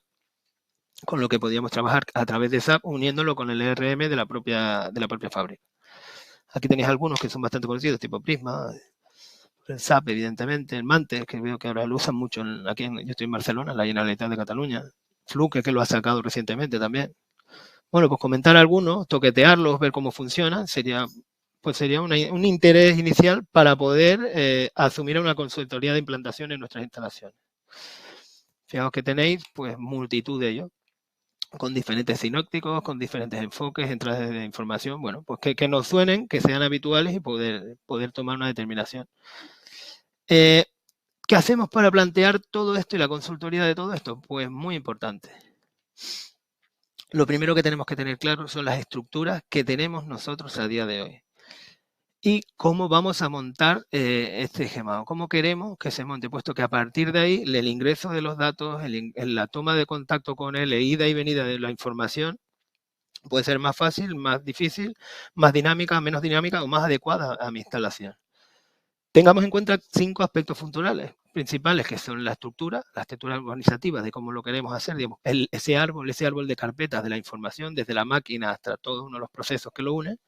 B: con lo que podíamos trabajar a través de SAP uniéndolo con el ERM de la propia fábrica. Aquí tenéis algunos que son bastante conocidos, tipo Prisma, el SAP, evidentemente, el Mantes, que veo que ahora lo usan mucho yo estoy en Barcelona, en la Generalitat de Cataluña, Fluke, que lo ha sacado recientemente también. Bueno, pues comentar algunos, toquetearlos, ver cómo funcionan, sería un interés inicial para poder asumir una consultoría de implantación en nuestras instalaciones. Fijaos que tenéis pues multitud de ellos, con diferentes sinópticos, con diferentes enfoques, entradas de información, bueno, pues que nos suenen, que sean habituales y poder tomar una determinación. ¿Qué hacemos para plantear todo esto y la consultoría de todo esto? Pues muy importante. Lo primero que tenemos que tener claro son las estructuras que tenemos nosotros a día de hoy. Y cómo vamos a montar este gemado, cómo queremos que se monte, puesto que a partir de ahí el ingreso de los datos, la toma de contacto con él, ida y venida de la información, puede ser más fácil, más difícil, más dinámica, menos dinámica o más adecuada a mi instalación. Tengamos en cuenta 5 aspectos funcionales principales, que son la estructura organizativa de cómo lo queremos hacer, digamos, ese árbol de carpetas de la información, desde la máquina hasta todos uno de los procesos que lo unen.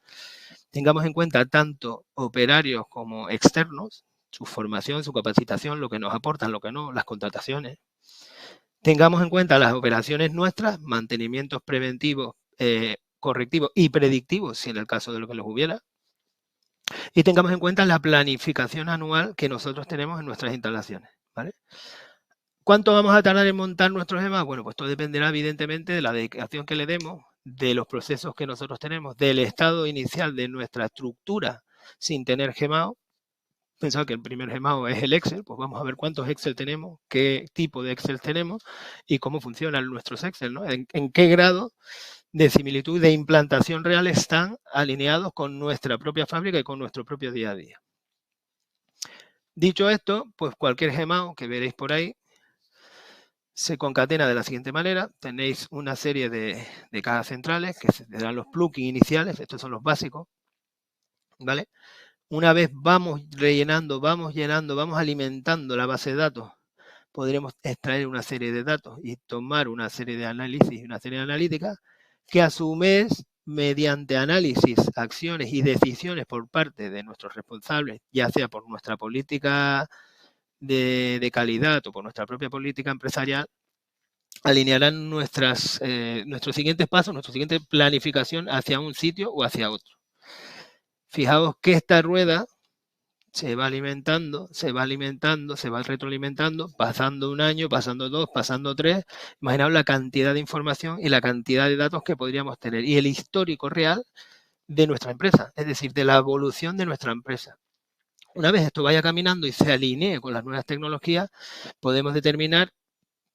B: Tengamos en cuenta tanto operarios como externos, su formación, su capacitación, lo que nos aportan, lo que no, las contrataciones. Tengamos en cuenta las operaciones nuestras, mantenimientos preventivos, correctivos y predictivos, si en el caso de lo que los hubiera. Y tengamos en cuenta la planificación anual que nosotros tenemos en nuestras instalaciones, ¿vale? ¿Cuánto vamos a tardar en montar nuestros GEMA? Bueno, pues todo dependerá evidentemente de la dedicación que le demos, de los procesos que nosotros tenemos, del estado inicial de nuestra estructura sin tener gemado. Pensad que el primer gemado es el Excel, pues vamos a ver cuántos Excel tenemos, qué tipo de Excel tenemos y cómo funcionan nuestros Excel, ¿no? En qué grado de similitud de implantación real están alineados con nuestra propia fábrica y con nuestro propio día a día. Dicho esto, pues cualquier gemado que veréis por ahí se concatena de la siguiente manera. Tenéis una serie de cajas centrales que se dan los plugins iniciales, estos son los básicos, ¿vale? Una vez vamos rellenando, vamos llenando, vamos alimentando la base de datos, podremos extraer una serie de datos y tomar una serie de análisis, una serie de analíticas, que a su vez, mediante análisis, acciones y decisiones por parte de nuestros responsables, ya sea por nuestra política de calidad o por nuestra propia política empresarial, alinearán nuestros siguientes pasos, nuestra siguiente planificación hacia un sitio o hacia otro. Fijaos que esta rueda se va alimentando, se va retroalimentando, pasando un año, pasando 2, pasando 3. Imaginaos la cantidad de información y la cantidad de datos que podríamos tener y el histórico real de nuestra empresa, es decir, de la evolución de nuestra empresa. Una vez esto vaya caminando y se alinee con las nuevas tecnologías, podemos determinar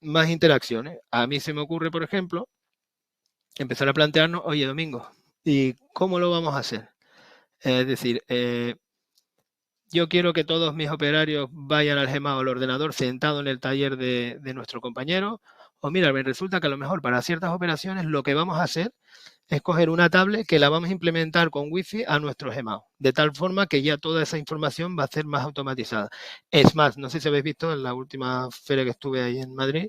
B: más interacciones. A mí se me ocurre, por ejemplo, empezar a plantearnos, oye, Domingo, ¿y cómo lo vamos a hacer? Es decir, yo quiero que todos mis operarios vayan al gemado al ordenador sentado en el taller de nuestro compañero. O mira, me resulta que a lo mejor para ciertas operaciones lo que vamos a hacer es coger una tablet que la vamos a implementar con Wi-Fi a nuestro gemado, de tal forma que ya toda esa información va a ser más automatizada. Es más, no sé si habéis visto en la última feria que estuve ahí en Madrid,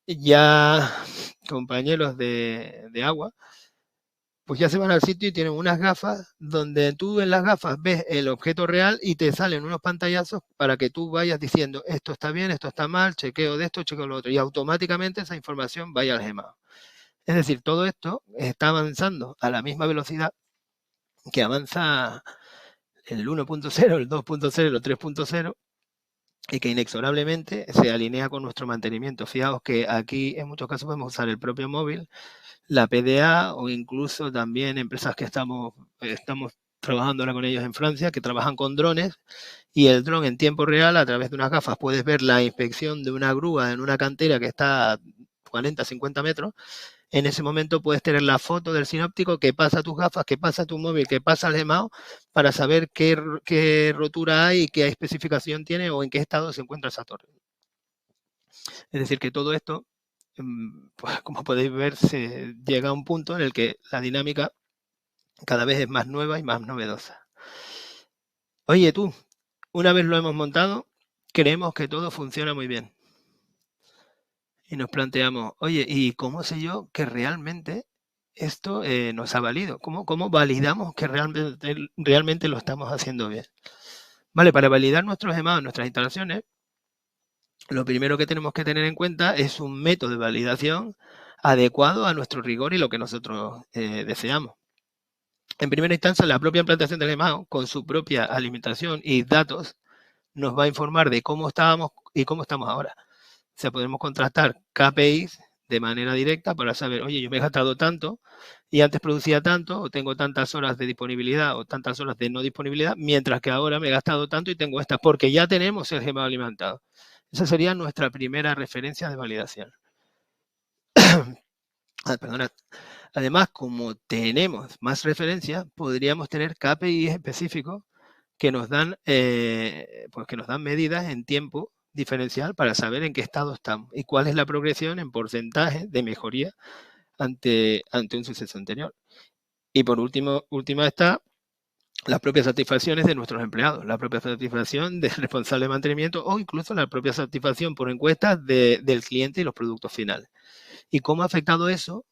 B: ya compañeros de agua, pues ya se van al sitio y tienen unas gafas donde tú en las gafas ves el objeto real y te salen unos pantallazos para que tú vayas diciendo esto está bien, esto está mal, chequeo de esto, chequeo de lo otro, y automáticamente esa información vaya al gemado. Es decir, todo esto está avanzando a la misma velocidad que avanza el 1.0, el 2.0, el 3.0, y que inexorablemente se alinea con nuestro mantenimiento. Fijaos que aquí en muchos casos podemos usar el propio móvil, la PDA o incluso también empresas que estamos trabajando ahora con ellos en Francia, que trabajan con drones, y el dron en tiempo real, a través de unas gafas, puedes ver la inspección de una grúa en una cantera que está a 40, 50 metros. En ese momento puedes tener la foto del sinóptico que pasa a tus gafas, que pasa a tu móvil, que pasa al gemao, para saber qué rotura hay, qué especificación tiene o en qué estado se encuentra esa torre. Es decir, que todo esto, pues, como podéis ver, se llega a un punto en el que la dinámica cada vez es más nueva y más novedosa. Oye, tú, una vez lo hemos montado, creemos que todo funciona muy bien. Y nos planteamos, oye, ¿y cómo sé yo que realmente esto nos ha valido? ¿Cómo validamos que realmente lo estamos haciendo bien? Vale, para validar nuestros gemados, nuestras instalaciones, lo primero que tenemos que tener en cuenta es un método de validación adecuado a nuestro rigor y lo que nosotros deseamos. En primera instancia, la propia implantación del gemado, con su propia alimentación y datos, nos va a informar de cómo estábamos y cómo estamos ahora. O sea, podemos contrastar KPIs de manera directa para saber, oye, yo me he gastado tanto y antes producía tanto, o tengo tantas horas de disponibilidad o tantas horas de no disponibilidad, mientras que ahora me he gastado tanto y tengo estas, porque ya tenemos el gemado alimentado. Esa sería nuestra primera referencia de validación. Perdona. Además, como tenemos más referencias, podríamos tener KPIs específicos que nos dan, pues que nos dan medidas en tiempo diferencial para saber en qué estado estamos y cuál es la progresión en porcentaje de mejoría ante un suceso anterior. Y por última está las propias satisfacciones de nuestros empleados, la propia satisfacción del responsable de mantenimiento o incluso la propia satisfacción por encuestas del cliente y los productos finales. Y cómo ha afectado eso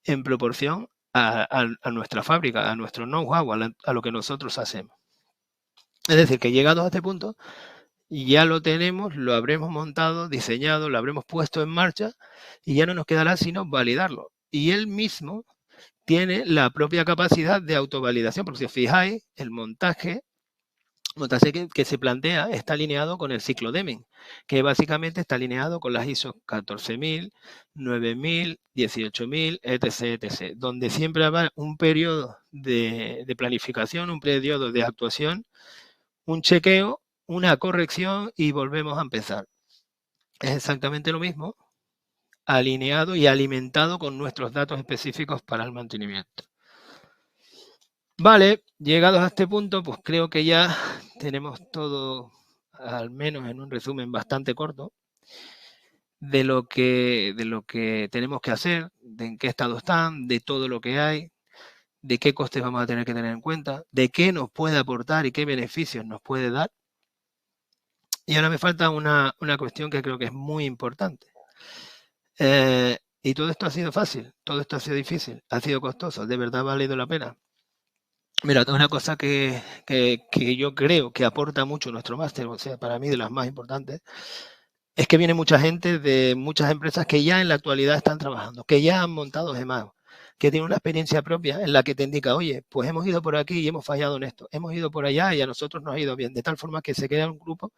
B: en proporción a nuestra fábrica, a nuestro know-how, a lo que nosotros hacemos. Es decir, que llegados a este punto, ya lo tenemos, lo habremos montado, diseñado, lo habremos puesto en marcha y ya no nos quedará sino validarlo. Y él mismo tiene la propia capacidad de autovalidación, porque si os fijáis, el montaje que se plantea está alineado con el ciclo Deming, que básicamente está alineado con las ISO 14000, 9000, 18000, etc., etc., donde siempre habrá un periodo de planificación, un periodo de actuación, un chequeo, una corrección y volvemos a empezar. Es exactamente lo mismo, alineado y alimentado con nuestros datos específicos para el mantenimiento. Vale, llegados a este punto, pues creo que ya tenemos todo, al menos en un resumen bastante corto, de lo que tenemos que hacer, de en qué estado están, de todo lo que hay, de qué costes vamos a tener que tener en cuenta, de qué nos puede aportar y qué beneficios nos puede dar. Y ahora me falta una cuestión que creo que es muy importante. Y todo esto ha sido fácil, todo esto ha sido difícil, ha sido costoso, ¿de verdad ha valido la pena? Mira, una cosa que yo creo que aporta mucho nuestro máster, o sea, para mí de las más importantes, es que viene mucha gente de muchas empresas que ya en la actualidad están trabajando, que ya han montado gemados, que tienen una experiencia propia en la que te indica, oye, pues hemos ido por aquí y hemos fallado en esto, hemos ido por allá y a nosotros nos ha ido bien, de tal forma que se crea un grupo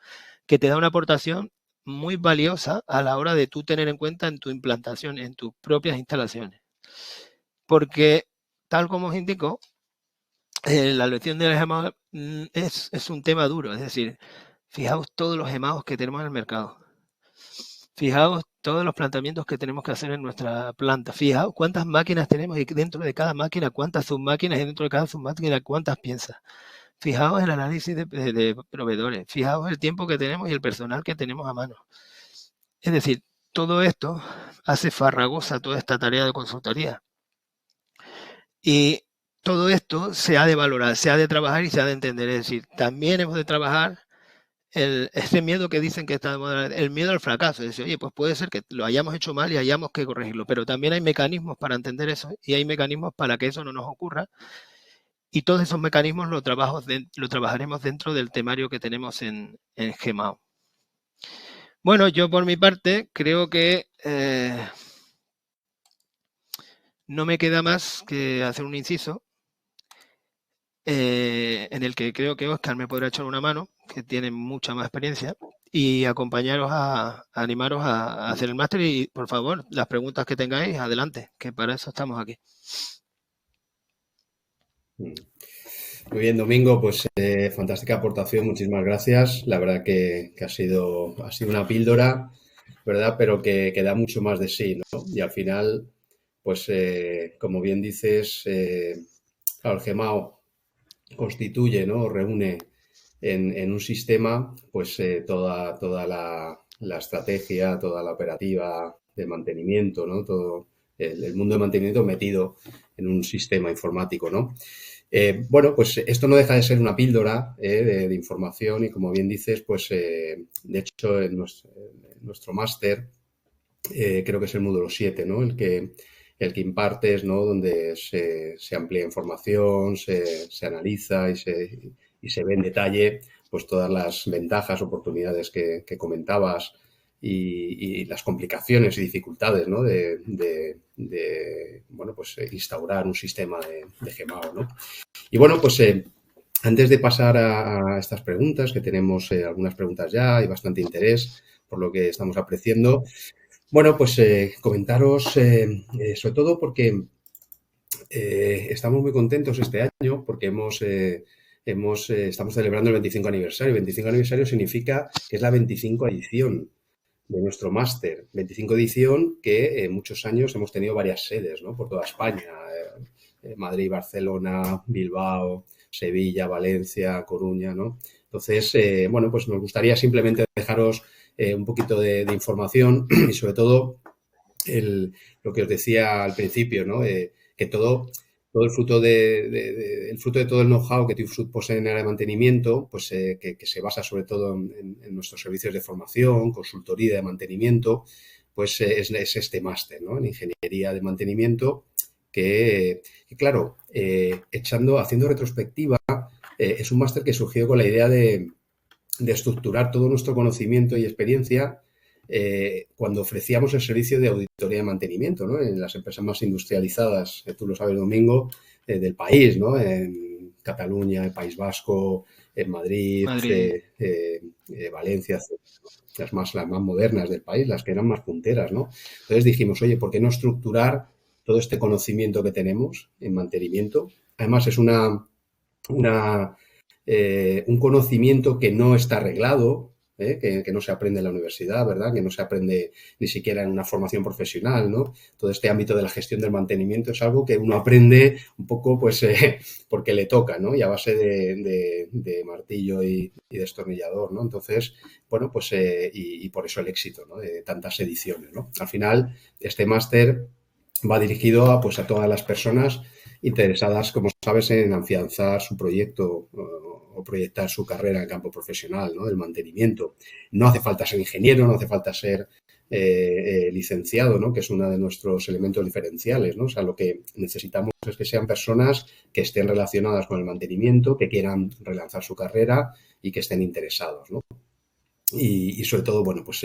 B: que te da una aportación muy valiosa a la hora de tú tener en cuenta en tu implantación, en tus propias instalaciones. Porque, tal como os indico, la elección de los gemados es un tema duro, es decir, fijaos todos los gemados que tenemos en el mercado. Fijaos todos los planteamientos que tenemos que hacer en nuestra planta. Fijaos cuántas máquinas tenemos y dentro de cada máquina, cuántas submáquinas y dentro de cada submáquina, cuántas piezas. Fijaos el análisis de proveedores. Fijaos el tiempo que tenemos y el personal que tenemos a mano. Es decir, todo esto hace farragosa toda esta tarea de consultoría. Y todo esto se ha de valorar, se ha de trabajar y se ha de entender. Es decir, también hemos de trabajar ese miedo que dicen que está de moda, el miedo al fracaso. Es decir, oye, pues puede ser que lo hayamos hecho mal y hayamos que corregirlo, pero también hay mecanismos para entender eso y hay mecanismos para que eso no nos ocurra. Y todos esos mecanismos lo trabajaremos dentro del temario que tenemos en Gemao. Bueno, yo por mi parte creo que no me queda más que hacer un inciso en el que creo que Oscar me podrá echar una mano, que tiene mucha más experiencia, y acompañaros a animaros a hacer el máster. Y por favor, las preguntas que tengáis, adelante, que para eso estamos aquí.
A: Muy bien, Domingo, pues fantástica aportación, muchísimas gracias. La verdad que ha sido una píldora, ¿verdad? Pero que da mucho más de sí, ¿no? Y al final, pues como bien dices, claro, el GEMAO constituye, ¿no? O reúne en un sistema, pues toda la estrategia, toda la operativa de mantenimiento, ¿no? Todo el mundo de mantenimiento metido en un sistema informático, ¿no? Bueno, pues esto no deja de ser una píldora de información y como bien dices, pues de hecho en nuestro máster creo que es el módulo 7, ¿no? El que impartes, ¿no? Donde se amplía información, se analiza y se ve en detalle pues todas las ventajas, oportunidades que comentabas y las complicaciones y dificultades, ¿no? Bueno, pues instaurar un sistema de GEMAO, ¿no? Y bueno, pues antes de pasar a estas preguntas, que tenemos algunas preguntas ya y bastante interés por lo que estamos apreciando, bueno, pues comentaros, sobre todo porque estamos muy contentos este año porque estamos celebrando el 25 aniversario. El 25 aniversario significa que es la 25 edición de nuestro máster. 25 edición que en muchos años hemos tenido varias sedes, ¿no? Por toda España. Madrid, Barcelona, Bilbao, Sevilla, Valencia, Coruña, ¿no? Entonces, bueno, pues nos gustaría simplemente dejaros un poquito de información y sobre todo lo que os decía al principio, ¿no? Que todo el fruto el fruto de todo el know-how que TÜV posee en el área de mantenimiento, pues que se basa sobre todo en nuestros servicios de formación, consultoría de mantenimiento, pues es este máster, ¿no? En ingeniería de mantenimiento que claro, haciendo retrospectiva, es un máster que surgió con la idea de estructurar todo nuestro conocimiento y experiencia cuando ofrecíamos el servicio de auditoría de mantenimiento, ¿no? En las empresas más industrializadas, tú lo sabes, Domingo, del país, ¿no? En Cataluña, el País Vasco, en Madrid, Valencia, las más modernas del país, las que eran más punteras, ¿no? Entonces dijimos, oye, ¿por qué no estructurar todo este conocimiento que tenemos en mantenimiento? Además, es un conocimiento que no está arreglado, que no se aprende en la universidad, ¿verdad? Que no se aprende ni siquiera en una formación profesional, ¿no? Todo este ámbito de la gestión del mantenimiento es algo que uno aprende un poco, pues, porque le toca, ¿no? Y a base de martillo y destornillador, ¿no? Entonces, bueno, pues, y por eso el éxito, ¿no? De tantas ediciones, ¿no? Al final, este máster va dirigido pues, a todas las personas interesadas, como sabes, en afianzar su proyecto o proyectar su carrera en el campo profesional, ¿no? Del mantenimiento. No hace falta ser ingeniero, no hace falta ser licenciado, ¿no? Que es uno de nuestros elementos diferenciales, ¿no? O sea, lo que necesitamos es que sean personas que estén relacionadas con el mantenimiento, que quieran relanzar su carrera y que estén interesados, ¿no? Y sobre todo, bueno, pues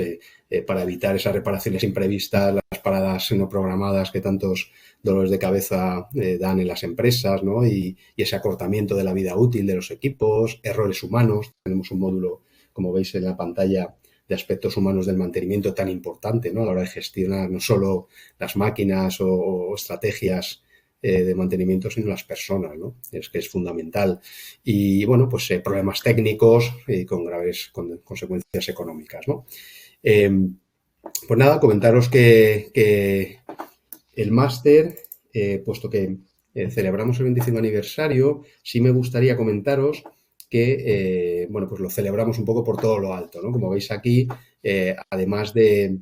A: para evitar esas reparaciones imprevistas, las paradas no programadas que tantos dolores de cabeza dan en las empresas, ¿no? Y ese acortamiento de la vida útil de los equipos, errores humanos. Tenemos un módulo, como veis en la pantalla, de aspectos humanos del mantenimiento tan importante, ¿no? A la hora de gestionar no solo las máquinas o estrategias de mantenimiento, sino las personas, ¿no? Es que es fundamental. Y, bueno, pues problemas técnicos y con graves consecuencias económicas, ¿no? Pues nada, comentaros que el máster, puesto que celebramos el 25 aniversario, sí me gustaría comentaros que, bueno, pues lo celebramos un poco por todo lo alto, ¿no? Como veis aquí, además de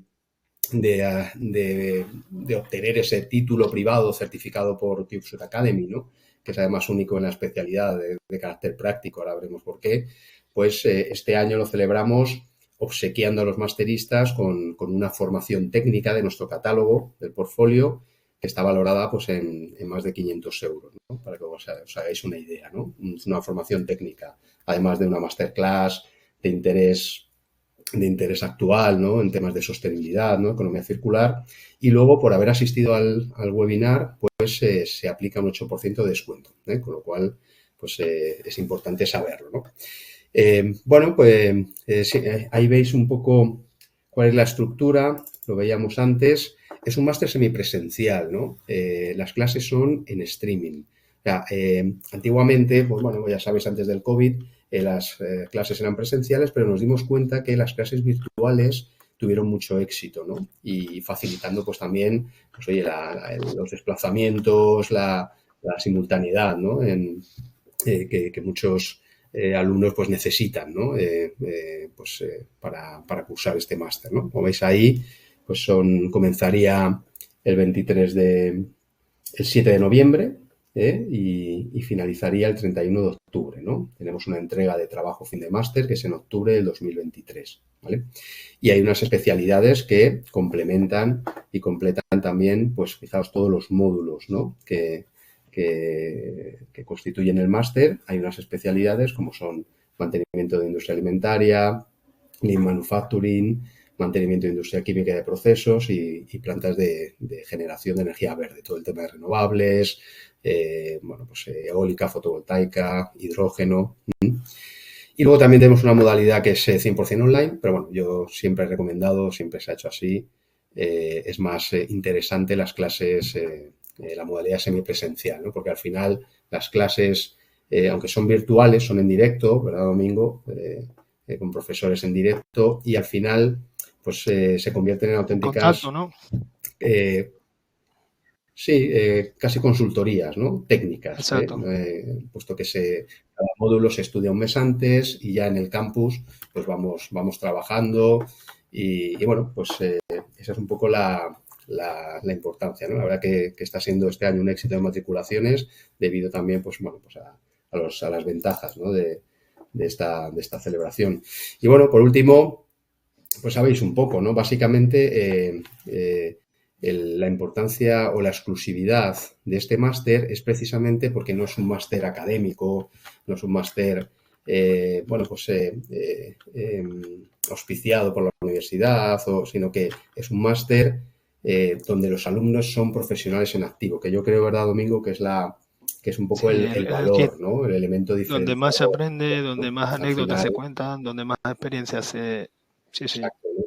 A: obtener ese título privado certificado por TÜV Academy, ¿no? Que es además único en la especialidad de carácter práctico, ahora veremos por qué, pues este año lo celebramos obsequiando a los masteristas con una formación técnica de nuestro catálogo, del portfolio, que está valorada pues en más de 500 euros, ¿no? Para que os hagáis una idea, ¿no? Una formación técnica, además de una masterclass de interés actual, ¿no? En temas de sostenibilidad, ¿no? Economía circular. Y luego, por haber asistido al webinar, pues se aplica un 8% de descuento, ¿eh? Con lo cual, pues es importante saberlo, ¿no? Bueno, pues sí, ahí veis un poco cuál es la estructura, lo veíamos antes. Es un máster semipresencial, ¿no? Las clases son en streaming. O sea, antiguamente, pues bueno, ya sabéis, antes del COVID, las clases eran presenciales, pero nos dimos cuenta que las clases virtuales tuvieron mucho éxito, ¿no? Y facilitando, pues también, pues oye, los desplazamientos, la simultaneidad, ¿no? Que muchos alumnos pues necesitan, ¿no? Para cursar este máster, ¿no? Como veis ahí, pues comenzaría el 7 de noviembre y finalizaría el 31 de octubre, ¿no? Tenemos una entrega de trabajo fin de máster que es en octubre del 2023, ¿vale? Y hay unas especialidades que complementan y completan también, pues fijaos, todos los módulos, ¿no? que constituyen el máster. Hay unas especialidades como son mantenimiento de industria alimentaria, lean manufacturing, mantenimiento de industria química y de procesos y plantas de generación de energía verde, todo el tema de renovables, eólica, fotovoltaica, hidrógeno. Y luego también tenemos una modalidad que es 100% online, pero bueno, yo siempre he recomendado, siempre se ha hecho así, es más interesante las clases, la modalidad semipresencial, ¿no? Porque al final las clases, aunque son virtuales, son en directo, ¿verdad, Domingo? Con profesores en directo y al final pues se convierten en auténticas...
B: Contacto, ¿no?
A: Sí, casi consultorías, ¿no? Técnicas,
B: Exacto.
A: puesto que cada módulo se estudia un mes antes y ya en el campus pues vamos trabajando y bueno, pues esa es un poco la importancia, ¿no? La verdad que está siendo este año un éxito de matriculaciones debido también, pues bueno, pues a las ventajas, ¿no? de esta celebración. Y bueno, por último, pues sabéis un poco, ¿no? Básicamente la importancia o la exclusividad de este máster es precisamente porque no es un máster académico, no es un máster auspiciado por la universidad, sino que es un máster donde los alumnos son profesionales en activo, que yo creo, ¿verdad, Domingo?, que es un poco
B: Sí,
A: el valor, ¿no? El elemento
B: donde más se
A: diferenciador.
B: aprende, donde más
A: Al
B: anécdotas
A: final,
B: se cuentan, donde más experiencias se... Sí, sí.
A: exacto, ¿no?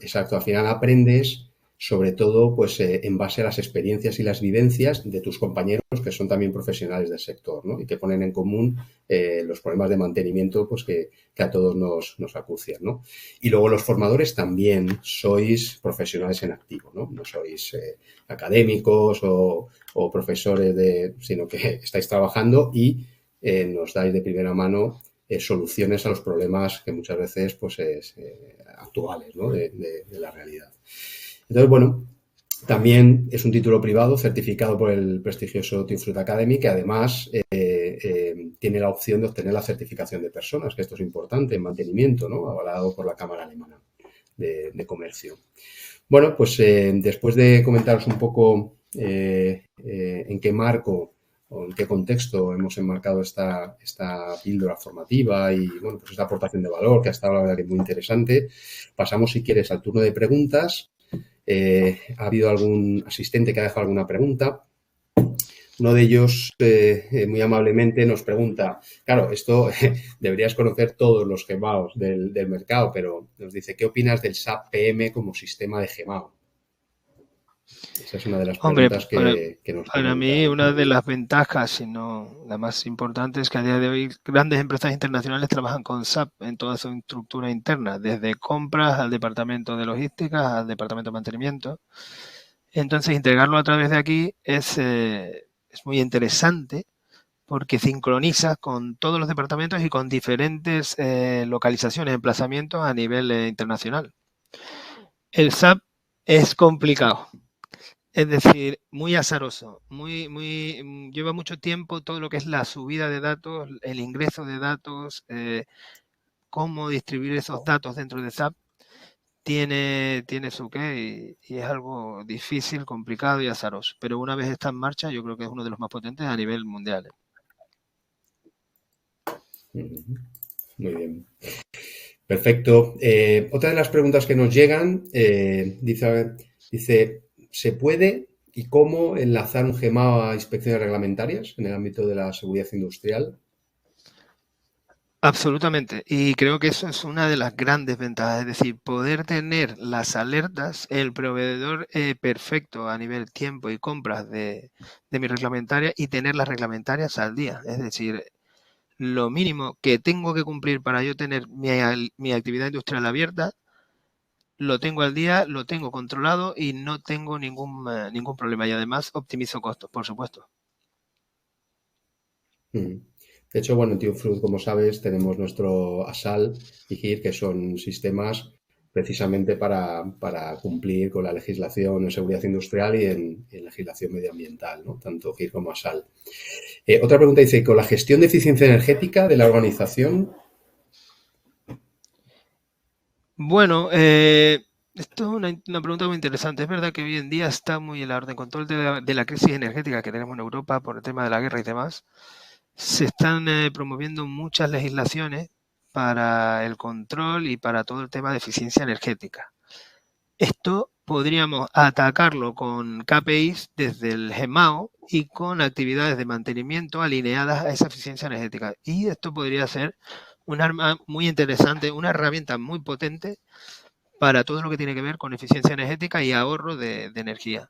A: Exacto, al final aprendes sobre todo pues en base a las experiencias y las vivencias de tus compañeros que son también profesionales del sector, ¿no? Y que ponen en común los problemas de mantenimiento pues que a todos nos acucian, ¿no? Y luego los formadores también sois profesionales en activo, ¿no? No sois académicos o profesores sino que estáis trabajando y nos dais de primera mano soluciones a los problemas que muchas veces pues actuales, ¿no? de la realidad. Entonces, bueno, también es un título privado certificado por el prestigioso Team Fruit Academy, que además tiene la opción de obtener la certificación de personas, que esto es importante en mantenimiento, ¿no? Avalado por la Cámara Alemana de Comercio. Bueno, pues después de comentaros un poco en qué marco o en qué contexto hemos enmarcado esta píldora formativa y bueno, pues esta aportación de valor que ha estado la verdad que muy interesante, pasamos si quieres al turno de preguntas. Ha habido algún asistente que ha dejado alguna pregunta. Uno de ellos muy amablemente nos pregunta, claro, esto deberías conocer todos los GEMAOs del mercado, pero nos dice, ¿qué opinas del SAP PM como sistema de GEMAO? Esa es una de las preguntas que nos
B: para mí una de las ventajas, si no la más importante, es que a día de hoy grandes empresas internacionales trabajan con SAP en toda su estructura interna, desde compras al departamento de logística, al departamento de mantenimiento. Entonces, integrarlo a través de aquí es muy interesante porque sincroniza con todos los departamentos y con diferentes localizaciones, emplazamientos a nivel internacional. El SAP es complicado. Es decir, muy azaroso, lleva mucho tiempo todo lo que es la subida de datos, el ingreso de datos, cómo distribuir esos datos dentro de SAP, tiene su qué y es algo difícil, complicado y azaroso. Pero una vez está en marcha, yo creo que es uno de los más potentes a nivel mundial.
A: Muy bien. Perfecto. Otra de las preguntas que nos llegan dice, ¿se puede y cómo enlazar un GEMAO a inspecciones reglamentarias en el ámbito de la seguridad industrial.
B: Absolutamente. Y creo que eso es una de las grandes ventajas, es decir, poder tener las alertas, el proveedor perfecto a nivel tiempo y compras de mi reglamentaria y tener las reglamentarias al día. Es decir, lo mínimo que tengo que cumplir para yo tener mi actividad industrial abierta, lo tengo al día, lo tengo controlado y no tengo ningún problema. Y además optimizo costos, por supuesto.
A: De hecho, bueno, en TeamFruit, como sabes, tenemos nuestro ASAL y GIR, que son sistemas precisamente para cumplir con la legislación en seguridad industrial y en legislación medioambiental, ¿no? Tanto GIR como ASAL. Otra pregunta dice, ¿con la gestión de eficiencia energética de la organización?
B: Bueno, esto es una pregunta muy interesante. Es verdad que hoy en día está muy en la orden con todo el tema de la crisis energética que tenemos en Europa por el tema de la guerra y demás. Se están promoviendo muchas legislaciones para el control y para todo el tema de eficiencia energética. Esto podríamos atacarlo con KPIs desde el GEMAO y con actividades de mantenimiento alineadas a esa eficiencia energética. Y esto podría ser un arma muy interesante, una herramienta muy potente para todo lo que tiene que ver con eficiencia energética y ahorro de energía.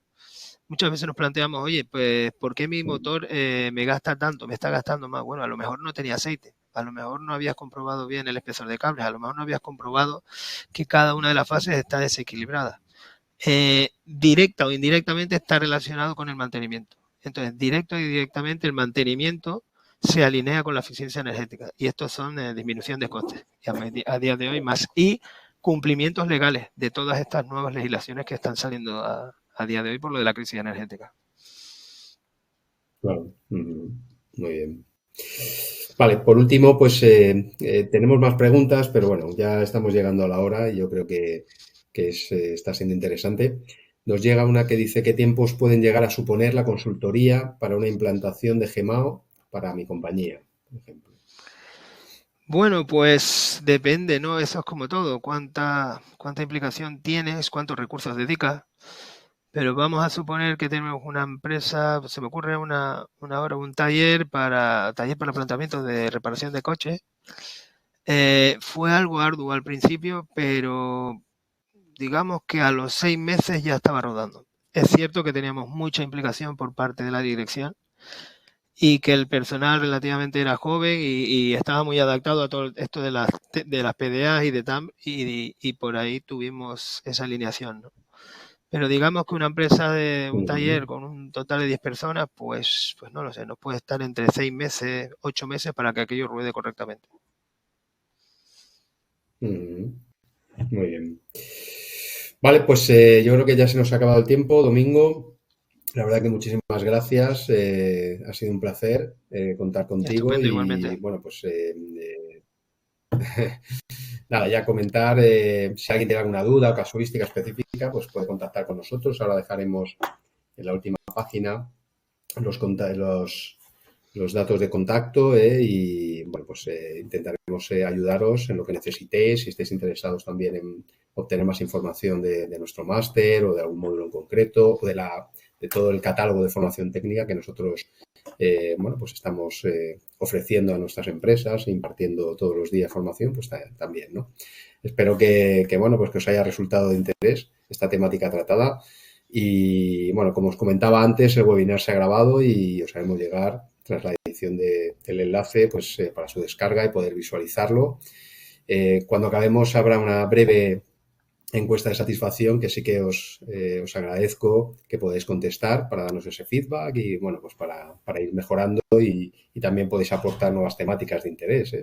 B: Muchas veces nos planteamos, oye, pues, ¿por qué mi motor me gasta tanto, me está gastando más? Bueno, a lo mejor no tenía aceite, a lo mejor no habías comprobado bien el espesor de cables, a lo mejor no habías comprobado que cada una de las fases está desequilibrada. Directa o indirectamente está relacionado con el mantenimiento. Entonces, directo y directamente el mantenimiento se alinea con la eficiencia energética. Y estos son disminución de costes a día de hoy más. Y cumplimientos legales de todas estas nuevas legislaciones que están saliendo a día de hoy por lo de la crisis energética.
A: Claro. Muy bien. Vale, por último, pues tenemos más preguntas, pero bueno, ya estamos llegando a la hora y yo creo que está siendo interesante. Nos llega una que dice qué tiempos pueden llegar a suponer la consultoría para una implantación de GEMAO para mi compañía, por ejemplo.
B: Bueno, pues depende, ¿no? Eso es como todo. ¿Cuánta implicación tienes? ¿Cuántos recursos dedicas? Pero vamos a suponer que tenemos una empresa, se me ocurre una hora, un taller para planteamiento de reparación de coches. Fue algo arduo al principio, pero digamos que a los 6 meses ya estaba rodando. Es cierto que teníamos mucha implicación por parte de la dirección y que el personal relativamente era joven y estaba muy adaptado a todo esto de las PDAs y de TAM y por ahí tuvimos esa alineación, ¿no? Pero digamos que una empresa de un taller con un total de 10 personas, pues no lo sé, nos puede estar entre 6 meses, 8 meses para que aquello ruede correctamente.
A: Muy bien. Vale, pues yo creo que ya se nos ha acabado el tiempo, Domingo. La verdad que muchísimas gracias. Ha sido un placer contar contigo
B: Estupendo,
A: y
B: igualmente.
A: bueno, pues nada, ya comentar, si alguien tiene alguna duda o casuística específica, pues puede contactar con nosotros. Ahora dejaremos en la última página los datos de contacto y bueno, pues intentaremos ayudaros en lo que necesitéis, si estáis interesados también en obtener más información de nuestro máster o de algún módulo en concreto o de todo el catálogo de formación técnica que nosotros bueno, pues estamos ofreciendo a nuestras empresas, impartiendo todos los días formación, pues también, ¿no? Espero bueno, pues que os haya resultado de interés esta temática tratada. Y bueno, como os comentaba antes, el webinar se ha grabado y os haremos llegar tras la edición del enlace pues, para su descarga y poder visualizarlo. Cuando acabemos habrá una breve encuesta de satisfacción que sí que os agradezco que podáis contestar para darnos ese feedback y bueno, pues para ir mejorando y también podéis aportar nuevas temáticas de interés,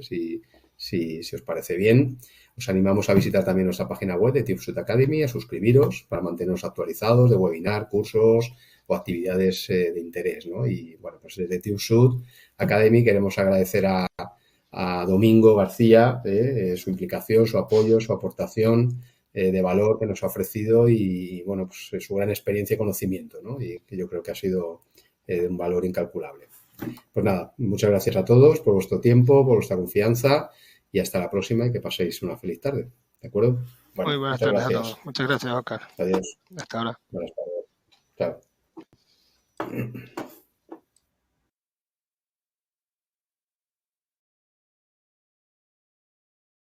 A: si os parece bien. Os animamos a visitar también nuestra página web de TeamSuite Academy, a suscribiros para manteneros actualizados de webinar, cursos o actividades de interés, ¿no? Y bueno, pues desde TeamSuite Academy queremos agradecer a Domingo García su implicación, su apoyo, su aportación de valor que nos ha ofrecido y, bueno, pues su gran experiencia y conocimiento, ¿no? Y que yo creo que ha sido de un valor incalculable. Pues nada, muchas gracias a todos por vuestro tiempo, por vuestra confianza y hasta la próxima y que paséis una feliz tarde. ¿De acuerdo?
B: Muy
A: Bueno,
B: buenas
A: muchas
B: tardes a
A: gracias.
B: todos. Muchas gracias, Oscar.
A: Adiós.
B: Hasta ahora.
A: Buenas tardes. Chao.